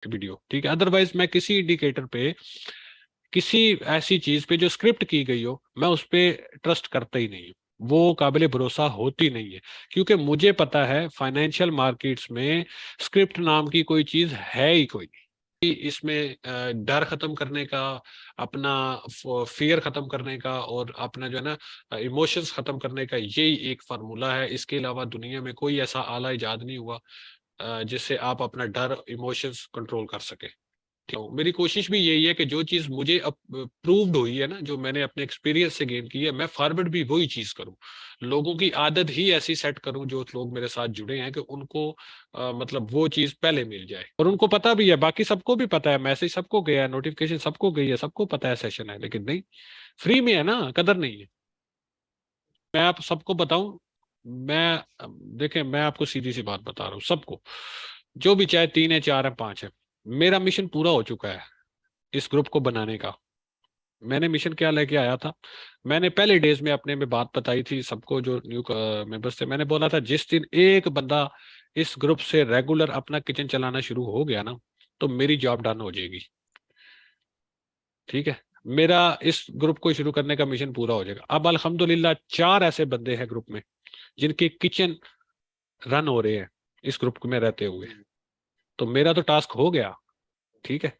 Video, ठीक है। Otherwise मैं किसी इंडिकेटर पे, किसी ऐसी चीज पे जो स्क्रिप्ट की गई हो, मैं उस पे ट्रस्ट करता ही नहीं हूँ। वो काबिले भरोसा होती नहीं है, क्योंकि मुझे पता है फाइनेंशियल मार्केट्स में स्क्रिप्ट नाम की कोई चीज है ही कोई नहीं। इसमें डर खत्म करने का, अपना फियर खत्म करने का, और अपना जो है ना इमोशंस खत्म करने का, यही एक फार्मूला है। इसके अलावा दुनिया में कोई ऐसा आला इजाद नहीं हुआ जिससे आप अपना डर, इमोशंस कंट्रोल कर सके। तो मेरी कोशिश भी यही है कि जो चीज मुझे अब प्रूव्ड हुई है ना, जो मैंने अपने एक्सपीरियंस से गेन की है, मैं फॉरवर्ड भी वही चीज करूं। लोगों की आदत ही ऐसी सेट करूं, जो लोग मेरे साथ जुड़े हैं, कि उनको मतलब वो चीज पहले मिल जाए। और उनको पता भी है, बाकी सबको भी पता है, मैसेज सबको गया है, नोटिफिकेशन सबको गई है, सबको पता है सेशन है, लेकिन नहीं, फ्री में है ना, कदर नहीं है। मैं आप सबको बताऊं, मैं देखें, मैं आपको सीधी सी बात बता रहा हूँ सबको, जो भी चाहे 3 है, 4 है, 5 है, मेरा मिशन पूरा हो चुका है इस ग्रुप को बनाने का। मैंने मिशन क्या लेके आया था, मैंने पहले डेज में अपने में बात बताई थी सबको, जो न्यू मेंबर्स थे, मैंने बोला था जिस दिन एक बंदा इस ग्रुप से रेगुलर अपना किचन चलाना शुरू हो गया ना, तो मेरी जॉब डन हो जाएगी, ठीक है। मेरा इस ग्रुप को शुरू करने का मिशन पूरा हो जाएगा। अब अल्हम्दुलिल्लाह 4 ऐसे बंदे हैं ग्रुप में जिनके किचन रन हो रहे हैं इस ग्रुप में रहते हुए। जी तो मेरा तो टास्क हो गया, ठीक है।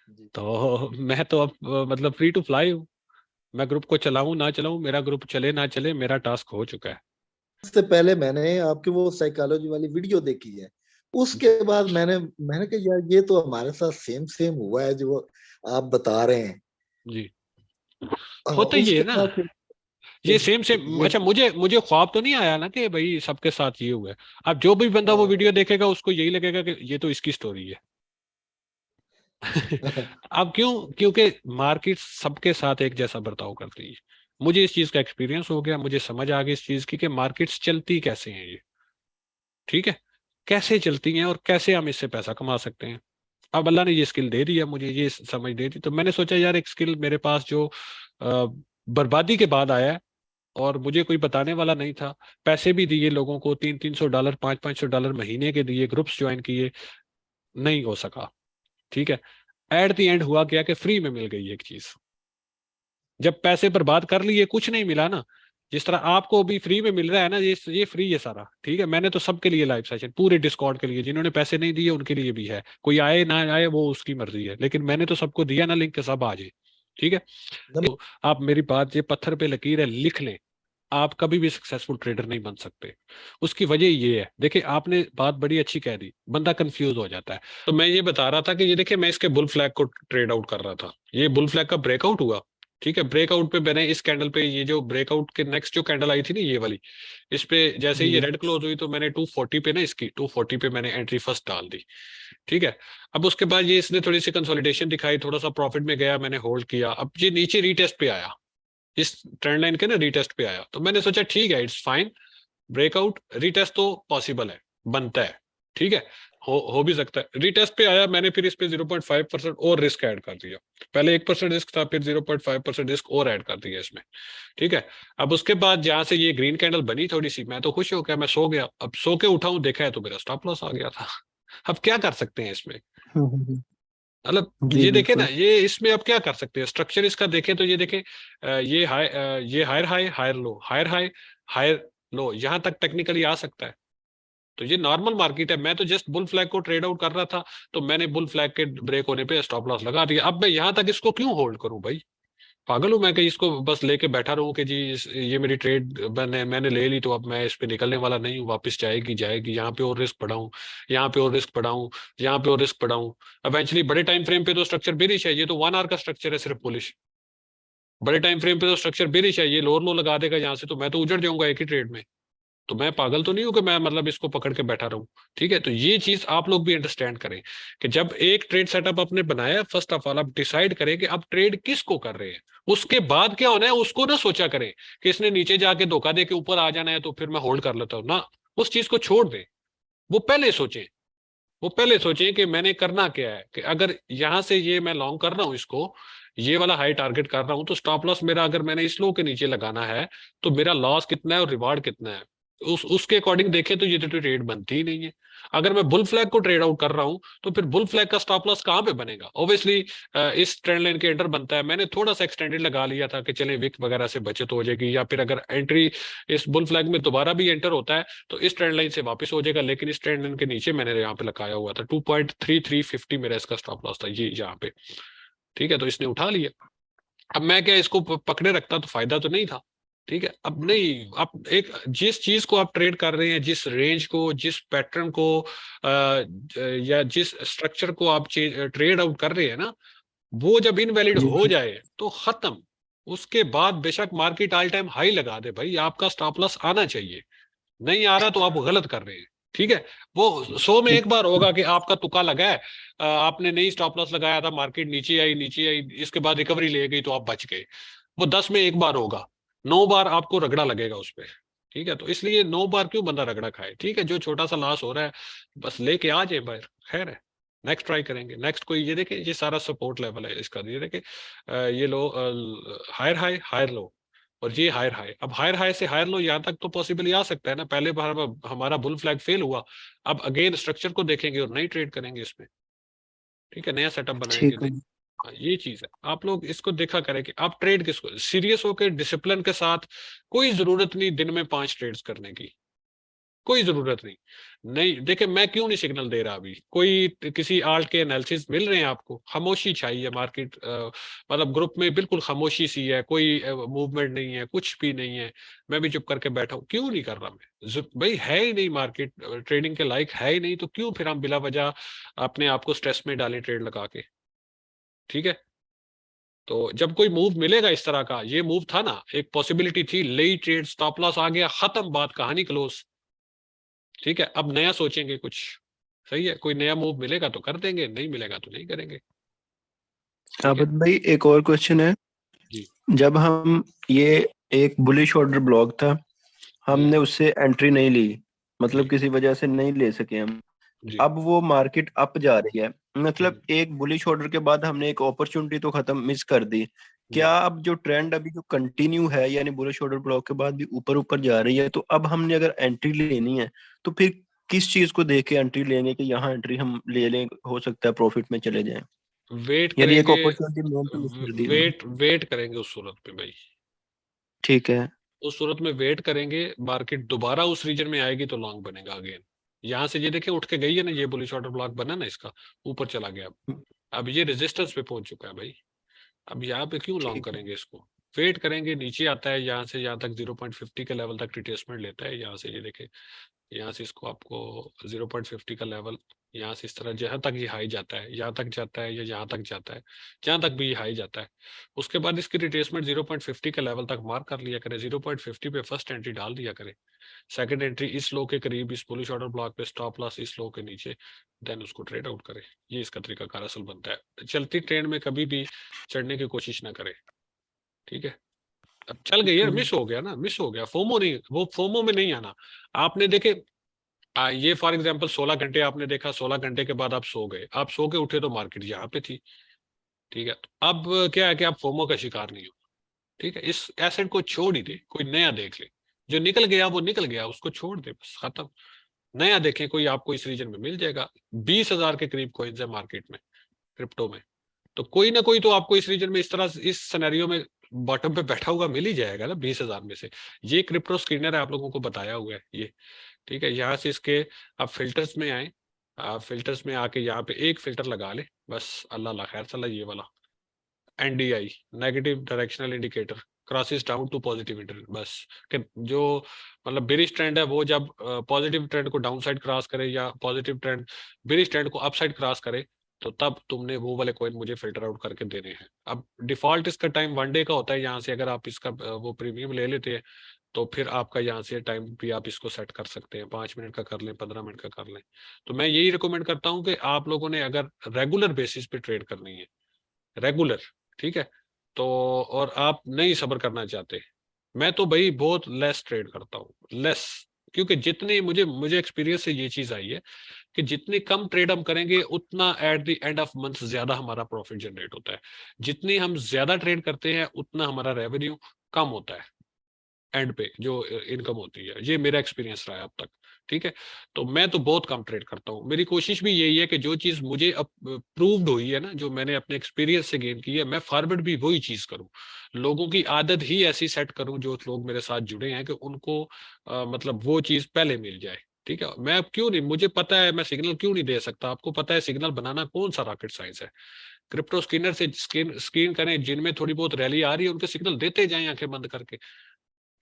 जी। तो मैं तो अब मतलब फ्री टू फ्लाई हूँ। मैं ग्रुप को चलाऊं ना चलाऊं, मेरा ग्रुप चले ना चले, मेरा टास्क हो चुका है। उससे पहले मैंने आपकी वो साइकोलॉजी वाली वीडियो देखी है। उसके बाद मैंने मैंने कहा यार ये तो हमारे साथ सेम सेम हुआ है जो आप बता रहे हैं। जी, होता ही है उसके ना, बाद फिर ये सेम सेम। ये अच्छा, मुझे मुझे ख्वाब तो नहीं आया ना कि भाई सबके साथ ये हुआ है। अब जो भी बंदा वो वीडियो देखेगा उसको यही लगेगा कि ये तो इसकी स्टोरी है। अब क्यों? क्योंकि मार्केट सबके साथ एक जैसा बर्ताव करती है। मुझे इस चीज का एक्सपीरियंस हो गया, मुझे समझ आ गई इस चीज की कि मार्केट्स चलती कैसे हैं ये, ठीक है, कैसे चलती हैं और कैसे हम इससे पैसा कमा सकते हैं। अब अल्लाह ने ये स्किल दे दी है, मुझे ये समझ दे दी, तो मैंने सोचा यार एक स्किल मेरे पास जो बर्बादी के बाद आया है, और मुझे कोई बताने वाला नहीं था। पैसे भी दिए लोगों को, $300-300, $500 महीने के दिए, ग्रुप्स ज्वाइन किए, नहीं हो सका, ठीक है। एट द एंड हुआ क्या कि फ्री में मिल गई एक चीज। जब पैसे बर्बाद कर लिए कुछ नहीं मिला ना, जिस तरह आपको अभी फ्री में मिल रहा है ना, ये फ्री है सारा, ठीक है। मैंने तो सबके लिए लाइव सेशन, पूरे डिस्कॉर्ड के लिए, जिन्होंने पैसे नहीं दिए उनके लिए भी है, कोई आए ना आए वो उसकी मर्जी है, लेकिन मैंने तो सबको दिया ना लिंक के, सब आ जाए, ठीक है। तो आप मेरी बात ये पत्थर पे लकीर है, लिख लें। आप कभी भी सक्सेसफुल ट्रेडर नहीं बन सकते। उसकी वजह ये है, देखिए आपने बात बड़ी अच्छी कह दी, बंदा कंफ्यूज हो जाता है। तो मैं ये बता रहा था कि ये देखिए, मैं इसके बुल फ्लैग को ट्रेड आउट कर रहा था, ये बुल फ्लैग का ब्रेकआउट हुआ, ठीक है। ब्रेकआउट पे मैंने इस कैंडल पे, ये जो ब्रेकआउट के नेक्स्ट जो कैंडल आई थी ना, ये वाली, इस पे जैसे ही ये जी रेड क्लोज हुई, तो मैंने 240 पे ना, इसकी 240 पे मैंने एंट्री फर्स्ट डाल दी, ठीक है। अब उसके बाद ये इसने थोड़ी सी कंसोलिडेशन दिखाई, थोड़ा सा प्रॉफिट में गया, मैंने होल्ड किया। अब ये नीचे रीटेस्ट पे आया, इस ट्रेंड लाइन के ना रीटेस्ट पे आया, तो मैंने सोचा ठीक है, इट्स फाइन, ब्रेकआउट रीटेस्ट तो पॉसिबल है, बनता है, ठीक है, हो भी सकता है। रीटेस्ट पे आया, मैंने फिर इस पे 0.5% और रिस्क ऐड कर दिया। पहले 1% रिस्क था, फिर 0.5% रिस्क और ऐड कर दिया इसमें, ठीक है। अब उसके बाद जहां से ये ग्रीन कैंडल बनी थोड़ी सी, मैं तो खुश हो गया, मैं सो गया। अब सो के उठाऊं, देखा है तो मेरा स्टॉप लॉस आ गया था। अब क्या कर सकते हैं इसमें, मतलब जी ये देखे ना, बिल्कुल। ये इसमें अब क्या कर सकते हैं, स्ट्रक्चर इसका देखें तो ये देखें, ये हाई, ये higher high, higher low, higher high, higher low, यहां तक टेक्निकली आ सकता है। तो ये नॉर्मल मार्केट है, मैं तो जस्ट बुल फ्लैग को ट्रेड आउट कर रहा था, तो मैंने बुल फ्लैग के ब्रेक होने पे स्टॉप लॉस लगा दिया। अब मैं यहां तक इसको क्यों होल्ड करूं भाई? पागल हूं मैं कि इसको बस लेके बैठा रहूं कि जी ये मेरी ट्रेड मैंने मैंने ले ली, तो अब मैं इस पे निकलने वाला नहीं हूँ, वापस जाएगी जाएगी, यहाँ पे और रिस्क बढ़ाऊं, यहाँ पे और रिस्क बढ़ाऊं, यहाँ पे और रिस्क बढ़ाऊं। इवेंचुअली बड़े टाइम फ्रेम पे तो स्ट्रक्चर बेरिश है, ये तो 1 आवर का स्ट्रक्चर है सिर्फ बुलिश। बड़े टाइम फ्रेम पे तो स्ट्रक्चर बेरिश है, ये लोअर लो लगा देगा यहाँ से, तो मैं तो उजड़ जाऊंगा एक ही ट्रेड में। तो मैं पागल तो नहीं हूं कि मैं मतलब इसको पकड़ के बैठा रहूं, ठीक है। तो ये चीज आप लोग भी अंडरस्टैंड करें कि जब एक ट्रेड सेटअप आपने बनाया, फर्स्ट ऑफ ऑल आप डिसाइड करें कि आप ट्रेड किसको कर रहे हैं। उसके बाद क्या होना है उसको ना सोचा करें कि इसने नीचे जाके धोखा दे के ऊपर आ जाना है, तो फिर मैं होल्ड कर लेता हूं ना। उस चीज को छोड़ दें, वो पहले सोचें, वो पहले सोचें कि मैंने करना क्या है, कि अगर यहां से ये मैं लॉन्ग कर रहा हूं इसको, ये वाला हाई टारगेट कर रहा हूं, तो स्टॉप लॉस मेरा अगर मैंने इस लो के नीचे लगाना है, तो मेरा लॉस कितना है और रिवार्ड कितना है। उसके अकॉर्डिंग देखें तो ये तो ट्रेड बनती ही नहीं है। अगर मैं बुल फ्लैग को ट्रेड आउट कर रहा हूं तो फिर बुल फ्लैग का स्टॉप लॉस कहां पे बनेगा? ऑब्वियसली इस ट्रेंड लाइन के अंडर बनता है। मैंने थोड़ा सा एक्सटेंडेड लगा लिया था कि चले विक वगैरह से बचत हो जाएगी, या फिर अगर एंट्री इस बुल फ्लैग में दोबारा भी एंटर होता है तो इस ट्रेंड लाइन से वापस हो जाएगा। लेकिन इस ट्रेंड लाइन के नीचे मैंने यहाँ पे लगाया हुआ था 2.3350 मेरा इसका स्टॉप लॉस था ये यहाँ पे। ठीक है, तो इसने उठा लिया। अब मैं क्या इसको पकड़े रखता तो फायदा तो नहीं था। ठीक है, अब नहीं, आप एक जिस चीज को आप ट्रेड कर रहे हैं, जिस रेंज को, जिस पैटर्न को या जिस स्ट्रक्चर को आप ट्रेड आउट कर रहे हैं ना, वो जब इनवैलिड जी हो जी। जाए तो खत्म। उसके बाद बेशक मार्केट ऑल टाइम हाई लगा दे भाई, आपका स्टॉप लॉस आना चाहिए। नहीं आ रहा तो आप गलत कर रहे हैं। ठीक है, वो 100 में ठीक। एक बार होगा कि आपका तुक्का लगा है, आपने नहीं स्टॉप लॉस लगाया था, मार्केट नीचे आई, इसके बाद रिकवरी ले गई तो आप बच गए। वो 10 में एक बार होगा, 9 बार आपको रगड़ा लगेगा उस पर। ठीक है, तो इसलिए 9 बार क्यों बंदा रगड़ा खाए? ठीक है, जो छोटा सा लॉस हो रहा है बस लेके आ जाए बाहर, खैर है। नेक्स्ट ट्राई करेंगे। नेक्स्ट कोई ये देखे, ये सारा सपोर्ट लेवल है इसका, ये देखे ये लो, हायर हाई हायर लो, और ये हायर हाई। अब हायर हाई से हायर लो यहाँ तक तो पॉसिबली आ सकता है ना। पहले बार हमारा बुल फ्लैग फेल हुआ, अब अगेन स्ट्रक्चर को देखेंगे और नई ट्रेड करेंगे इसमें। ठीक है, नया सेटअप बनाएंगे। ठीक है। हाँ, ये चीज है। आप लोग इसको देखा करें कि आप ट्रेड किसको सीरियस होकर डिसिप्लिन के साथ, कोई जरूरत नहीं दिन में 5 ट्रेड्स करने की, कोई जरूरत नहीं। नहीं देखे, मैं क्यों नहीं सिग्नल दे रहा अभी? कोई किसी आल्ट के एनालिसिस मिल रहे हैं आपको? खामोशी छाई है मार्केट, मतलब ग्रुप में बिल्कुल खामोशी सी है, कोई मूवमेंट नहीं है, कुछ भी नहीं है। मैं भी चुप करके बैठा हूँ, क्यों नहीं कर रहा मैं? भाई है ही नहीं मार्केट, ट्रेडिंग के लायक है ही नहीं, तो क्यों फिर हम बिला वजह अपने आप को स्ट्रेस में डालें ट्रेड लगा के? ठीक है, तो जब कोई मूव मिलेगा इस तरह का, ये मूव था ना, एक पॉसिबिलिटी थी, लेई ट्रेड, स्टॉप लॉस आ गया, खत्म, बात कहानी क्लोज। ठीक है, अब नया सोचेंगे कुछ। सही है, कोई नया मूव मिलेगा तो कर देंगे, नहीं मिलेगा तो नहीं करेंगे। ठीक है आबद भाई एक और क्वेश्चन है। जी। जब हम ये एक बुलिश ऑर्डर ब्लॉक था, हम्म। हमने उससे एंट्री नहीं ली, मतलब जी। किसी वजह से नहीं ले सके हम। जी। अब वो मार्केट अप जा रही है, मतलब हम्म। एक बुलिश ऑर्डर के बाद हमने एक अपॉर्चुनिटी तो खत्म मिस कर दी। हम्म। क्या अब जो ट्रेंड अभी जो कंटिन्यू है, यानी बुलिश ऑर्डर ब्लॉक के बाद भी ऊपर ऊपर जा रही है, तो अब हमने अगर एंट्री लेनी है तो फिर किस चीज को देख के एंट्री लेंगे कि यहाँ एंट्री हम ले लें, हो सकता है प्रॉफिट में चले जाएं? वेट यानी एक करेंगे। अपॉर्चुनिटी मैंने तो मिस कर दी हमने। वेट करेंगे उस सूरत में भाई। ठीक है। उस सूरत में वेट करेंगे, मार्केट दोबारा उस रीजन में आएगी तो लॉन्ग बनेगा अगेन। यहाँ से ये देखिए उठ के गई है ना, ये बुलिश ऑर्डर ब्लॉक बना ना इसका, ऊपर चला गया। अब ये रेजिस्टेंस पे पहुंच चुका है भाई। अब यहाँ पे क्यों लॉन्ग ठीक है। करेंगे इसको? वेट करेंगे, नीचे आता है यहाँ से यहाँ तक 0.50 के लेवल तक रिट्रेसमेंट लेता है। यहाँ से ये देखे, यहाँ से इसको आपको 0.50 का लेवल, यहाँ से इस तरह जहां तक ये हाई जाता है, यहाँ तक जाता है या यहाँ तक जाता है, जहां तक भी ये हाई जाता है, उसके बाद इसकी रिट्रेसमेंट 0.50 के लेवल तक मार्क कर लिया करे। 0.50 पे फर्स्ट एंट्री डाल दिया करे, सेकंड एंट्री इस लो के करीब, इस बुलिश ऑर्डर ब्लॉक पे, स्टॉप लॉस इस लो के नीचे, देन उसको ट्रेड आउट करे। ये इसका तरीका कार असल बनता है। चलती ट्रेंड में कभी भी चढ़ने की कोशिश ना करे। ठीक है, अब चल गई यार, मिस हो गया ना, मिस हो गया। फोमो नहीं, वो फोमो में नहीं आना। आपने देखे ये फॉर एग्जांपल 16 घंटे आपने देखा, 16 घंटे के बाद आप सो गए, आप सो के उठे तो मार्केट यहाँ पे थी। ठीक है, तो अब क्या है कि आप फोमो का शिकार नहीं हो। ठीक है, इस एसेट को छोड़ ही दे, कोई नया देख ले। जो निकल गया वो निकल गया, उसको छोड़ दे, बस खत्म। नया देखें, कोई आपको इस रीजन में मिल जाएगा। 20,000 के करीब कॉइन्स है मार्केट में, क्रिप्टो में। तो कोई ना कोई तो आपको इस रीजन में, इस तरह इस सिनेरियो में बॉटम पे बैठा हुआ मिल ही जाएगा ना 20,000 में से। ये क्रिप्टो स्क्रीनर है, आप लोगों को बताया हुआ है ये। ठीक है, यहाँ से इसके आप फिल्टर्स में आए, आप फिल्टर्स में आके यहाँ पे एक फिल्टर लगा ले बस, अल्लाह ला खैर चला, ये वाला NDI, negative directional indicator, crosses down to positive inter, बस। कि जो मतलब बेरिश ट्रेंड है वो जब पॉजिटिव ट्रेंड को डाउन साइड क्रॉस करे, या पॉजिटिव ट्रेंड बेरिश ट्रेंड को अप साइड क्रॉस करे, तो तब तुमने वो वाले कॉइन मुझे फिल्टर आउट करके देने हैं। अब डिफॉल्ट इसका टाइम 1 डे का होता है। यहाँ से अगर आप इसका वो प्रीमियम ले लेते हैं तो फिर आपका यहाँ से टाइम भी आप इसको सेट कर सकते हैं, 5 मिनट का कर लें, 15 मिनट का कर लें। तो मैं यही रिकमेंड करता हूँ कि आप लोगों ने अगर रेगुलर बेसिस पे ट्रेड करनी है, रेगुलर, ठीक है, तो और आप नहीं सब्र करना चाहते, मैं तो भाई बहुत लेस ट्रेड करता हूँ, लेस। क्योंकि जितने मुझे मुझे एक्सपीरियंस से ये चीज आई है कि जितनी कम ट्रेड हम करेंगे उतना at the end of month ज्यादा हमारा प्रॉफिट जनरेट होता है। जितनी हम ज्यादा ट्रेड करते हैं उतना हमारा रेवेन्यू कम होता है। एंड पे जो इनकम होती है। ये मेरा एक्सपीरियंस रहा है अब तक। ठीक है, तो मैं तो बहुत कम ट्रेड करता हूँ। मेरी कोशिश भी यही है कि जो चीज मुझे अब प्रूव्ड हुई है ना, जो मैंने अपने एक्सपीरियंस से गेन की है, मैं फॉरवर्ड भी वही चीज करूँ। लोगों की आदत ही ऐसी सेट करूँ, जो लोग मेरे साथ जुड़े हैं, कि उनको मतलब वो चीज पहले मिल जाए। ठीक है, मैं अब क्यों नहीं, मुझे पता है मैं सिग्नल क्यों नहीं दे सकता। आपको पता है सिग्नल बनाना कौन सा रॉकेट साइंस है। क्रिप्टो स्कैनर से स्क्रीन स्क्रीन करें, जिनमें थोड़ी बहुत रैली आ रही है उनके सिग्नल देते जाएं आंखें बंद करके।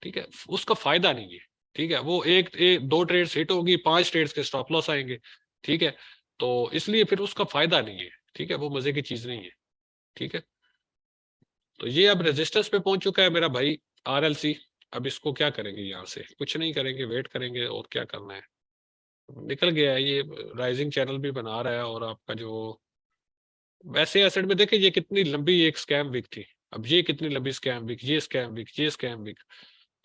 ठीक है, उसका फायदा नहीं है। ठीक है, वो दो ट्रेड्स हिट होगी, 5 ट्रेड्स के स्टॉप लॉस आएंगे। ठीक है, तो इसलिए फिर उसका फायदा नहीं है। ठीक है, वो मजे की चीज नहीं है। ठीक है, तो ये अब रेजिस्टेंस पे पहुंच चुका है मेरा भाई, आरएलसी। अब इसको क्या करेंगे, यहाँ से कुछ नहीं करेंगे, वेट करेंगे, और क्या करना है। निकल गया है ये, राइजिंग चैनल भी बना रहा है। और आपका जो वैसे एसेट में देखे, ये कितनी लंबी एक स्कैम वीक थी। अब ये कितनी लंबी स्कैम वीक, ये स्कैम वीक, ये स्कैम वीक।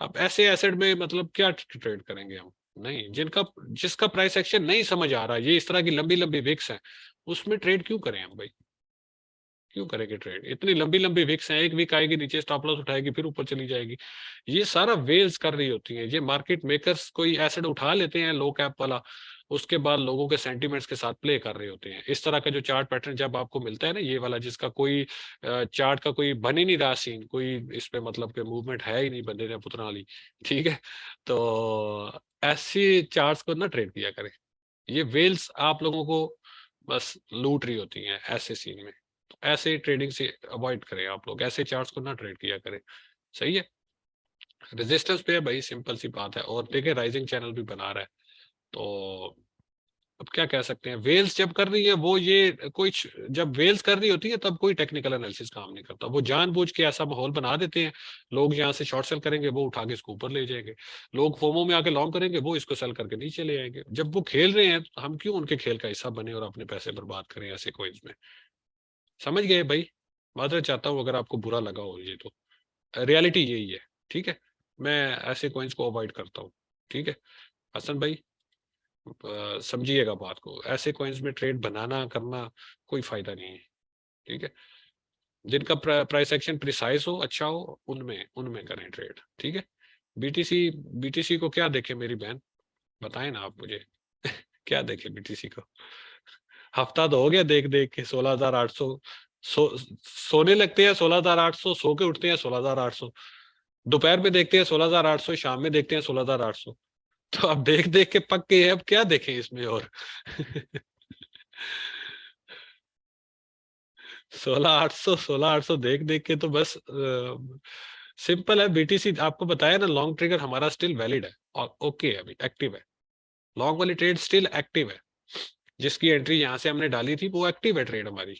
अब ऐसे एसेट में मतलब क्या ट्रेड करेंगे हम। नहीं, जिसका प्राइस एक्शन नहीं समझ आ रहा, ये इस तरह की लंबी लंबी विक्स है, उसमें ट्रेड क्यों करें हम भाई। क्यों करेंगे ट्रेड, इतनी लंबी लंबी विक्स हैं, एक वीक आएगी नीचे स्टॉप लॉस उठाएगी, फिर ऊपर चली जाएगी। ये सारा वेल्स कर रही होती है। ये मार्केट मेकर्स कोई एसेट उठा लेते हैं लो कैप वाला, उसके बाद लोगों के सेंटिमेंट्स के साथ प्ले कर रहे होते हैं। इस तरह का जो चार्ट पैटर्न जब आपको मिलता है ना, ये वाला जिसका कोई चार्ट का कोई बन ही नहीं रहा सीन, कोई इस पे मतलब के मूवमेंट है ही नहीं बंदे ने पुतना वाली। ठीक है, तो ऐसे चार्ट्स को ना ट्रेड किया करें। ये वेल्स आप लोगों को बस लूट रही होती हैं ऐसे सीन में। तो ऐसे ट्रेडिंग से अवॉइड करें आप लोग, ऐसे चार्ट्स को ना ट्रेड किया करें। सही है, रेजिस्टेंस पे है भाई, सिंपल सी बात है। और देखिए राइजिंग चैनल भी बना रहा है, तो अब क्या कह सकते हैं। वेल्स जब कर रही है वो, ये कोई जब वेल्स कर रही होती है तब कोई टेक्निकल एनालिसिस काम नहीं करता। वो जानबूझ के ऐसा माहौल बना देते हैं, लोग यहाँ से शॉर्ट सेल करेंगे, वो उठा के इसको ऊपर ले जाएंगे। लोग फोमो में आके लॉन्ग करेंगे, वो इसको सेल करके नीचे ले आएंगे। जब वो खेल रहे हैं तो हम क्यों उनके खेल का हिस्सा बने और अपने पैसे बर्बाद करें ऐसे कोइंस में। समझ गए भाई। माजरत चाहता हूँ अगर आपको बुरा लगा हो ये, तो रियलिटी यही है। ठीक है, मैं ऐसे कॉइन्स को अवॉइड करता हूँ। ठीक है हसन भाई, समझिएगा बात को। ऐसे कॉइन्स में ट्रेड बनाना करना कोई फायदा नहीं है। ठीक है, जिनका प्राइस एक्शन प्रिसाइज हो, अच्छा हो, उनमें उनमें करें ट्रेड। ठीक है, बीटीसी बीटीसी को क्या देखे मेरी बहन, बताएं ना आप मुझे। क्या देखे बीटीसी को। हफ्ता तो हो गया देख देख के 16,800। सोने लगते हैं 16,800, सो के उठते हैं 16,800। दोपहर में देखते हैं 16,800, शाम में देखते हैं 16,800। तो अब देख देख के पक गए हैं, अब क्या देखें इसमें और। 16,800 16,800 देख देख के तो बस सिंपल है। बीटीसी आपको बताया ना, लॉन्ग ट्रिगर हमारा स्टिल वैलिड है और ओके है, अभी एक्टिव है। लॉन्ग वाली ट्रेड स्टिल एक्टिव है। जिसकी एंट्री यहाँ से हमने डाली थी वो एक्टिव है ट्रेड हमारी।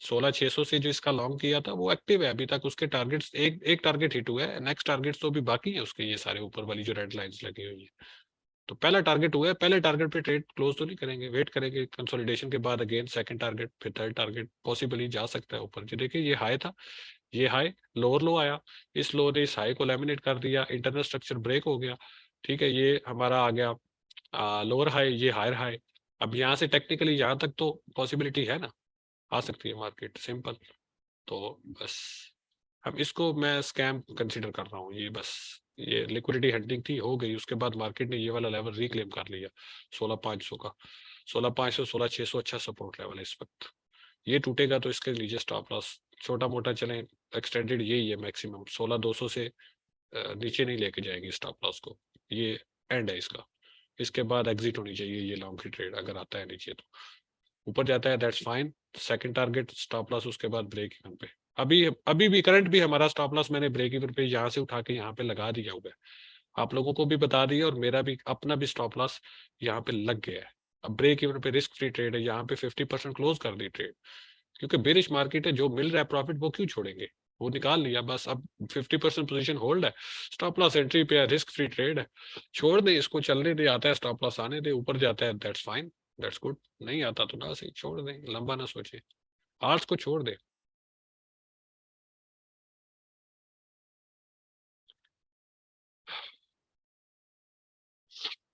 16,600 से जो इसका लॉन्ग किया था वो एक्टिव है अभी तक। उसके टारगेट्स एक एक टारगेट हिट हुआ है, नेक्स्ट टारगेट्स तो अभी बाकी है उसके, ये सारे ऊपर वाली जो रेड लाइंस लगी हुई है। तो पहला टारगेट हुआ है, पहले टारगेट पे ट्रेड क्लोज तो नहीं करेंगे, वेट करेंगे कंसोलिडेशन के बाद अगेन सेकंड टारगेट, फिर थर्ड टारगेट, पॉसिबली जा सकता है ऊपर। जी देखिए ये हाई था, ये हाई लोअर लो आया, इस लो ने इस हाई को लैमिनेट कर दिया, इंटरनल स्ट्रक्चर ब्रेक हो गया। ठीक है, ये हमारा आ गया लोअर हाई, ये हायर हाई। अब यहाँ से टेक्निकली यहाँ तक तो पॉसिबिलिटी है ना, आ सकती है मार्केट, सिंपल। तो बस अब इसको मैं स्कैम कंसीडर कर रहा हूँ। ये बस ये लिक्विडिटी हंटिंग थी, हो गई। उसके बाद मार्केट ने ये वाला लेवल रिक्लेम कर लिया 16,500 का। 16,500 16,600 अच्छा सपोर्ट लेवल है इस वक्त। ये टूटेगा तो इसके लीजिए स्टॉप लॉस, छोटा मोटा चले, एक्सटेंडेड यही है मैक्सिमम 16,200 से नीचे नहीं लेके जाएगी स्टॉप लॉस को। ये एंड है इसका। इसके बाद एग्जिट होनी चाहिए ये लॉन्ग की ट्रेड, अगर आता है नीचे तो। ऊपर जाता है that's fine, second target stop loss, उसके बाद ब्रेक इवन पे। अभी अभी भी करंट भी हमारा स्टॉप लॉस मैंने ब्रेक इवन पे यहाँ से उठा के यहाँ पे लगा दिया हुआ है, आप लोगों को भी बता दिया, और मेरा भी अपना भी स्टॉप लॉस यहाँ पे लग गया है। अब ब्रेक इवन पे रिस्क फ्री ट्रेड है, यहाँ पे 50% क्लोज कर दी ट्रेड, क्योंकि बेरिश मार्केट है, जो मिल रहा है प्रॉफिट वो क्यों छोड़ेंगे, वो निकाल लिया बस। अब 50% पोजीशन होल्ड है, स्टॉप लॉस एंट्री पे है, रिस्क फ्री ट्रेड है, छोड़ दे इसको, चलने दे, आता है स्टॉप लॉस आने दे, ऊपर जाता है दैट्स फाइन, दैट्स गुड, नहीं आता तो ना सही, छोड़ दे, लंबा ना सोचे, आर्ट्स को छोड़ दे।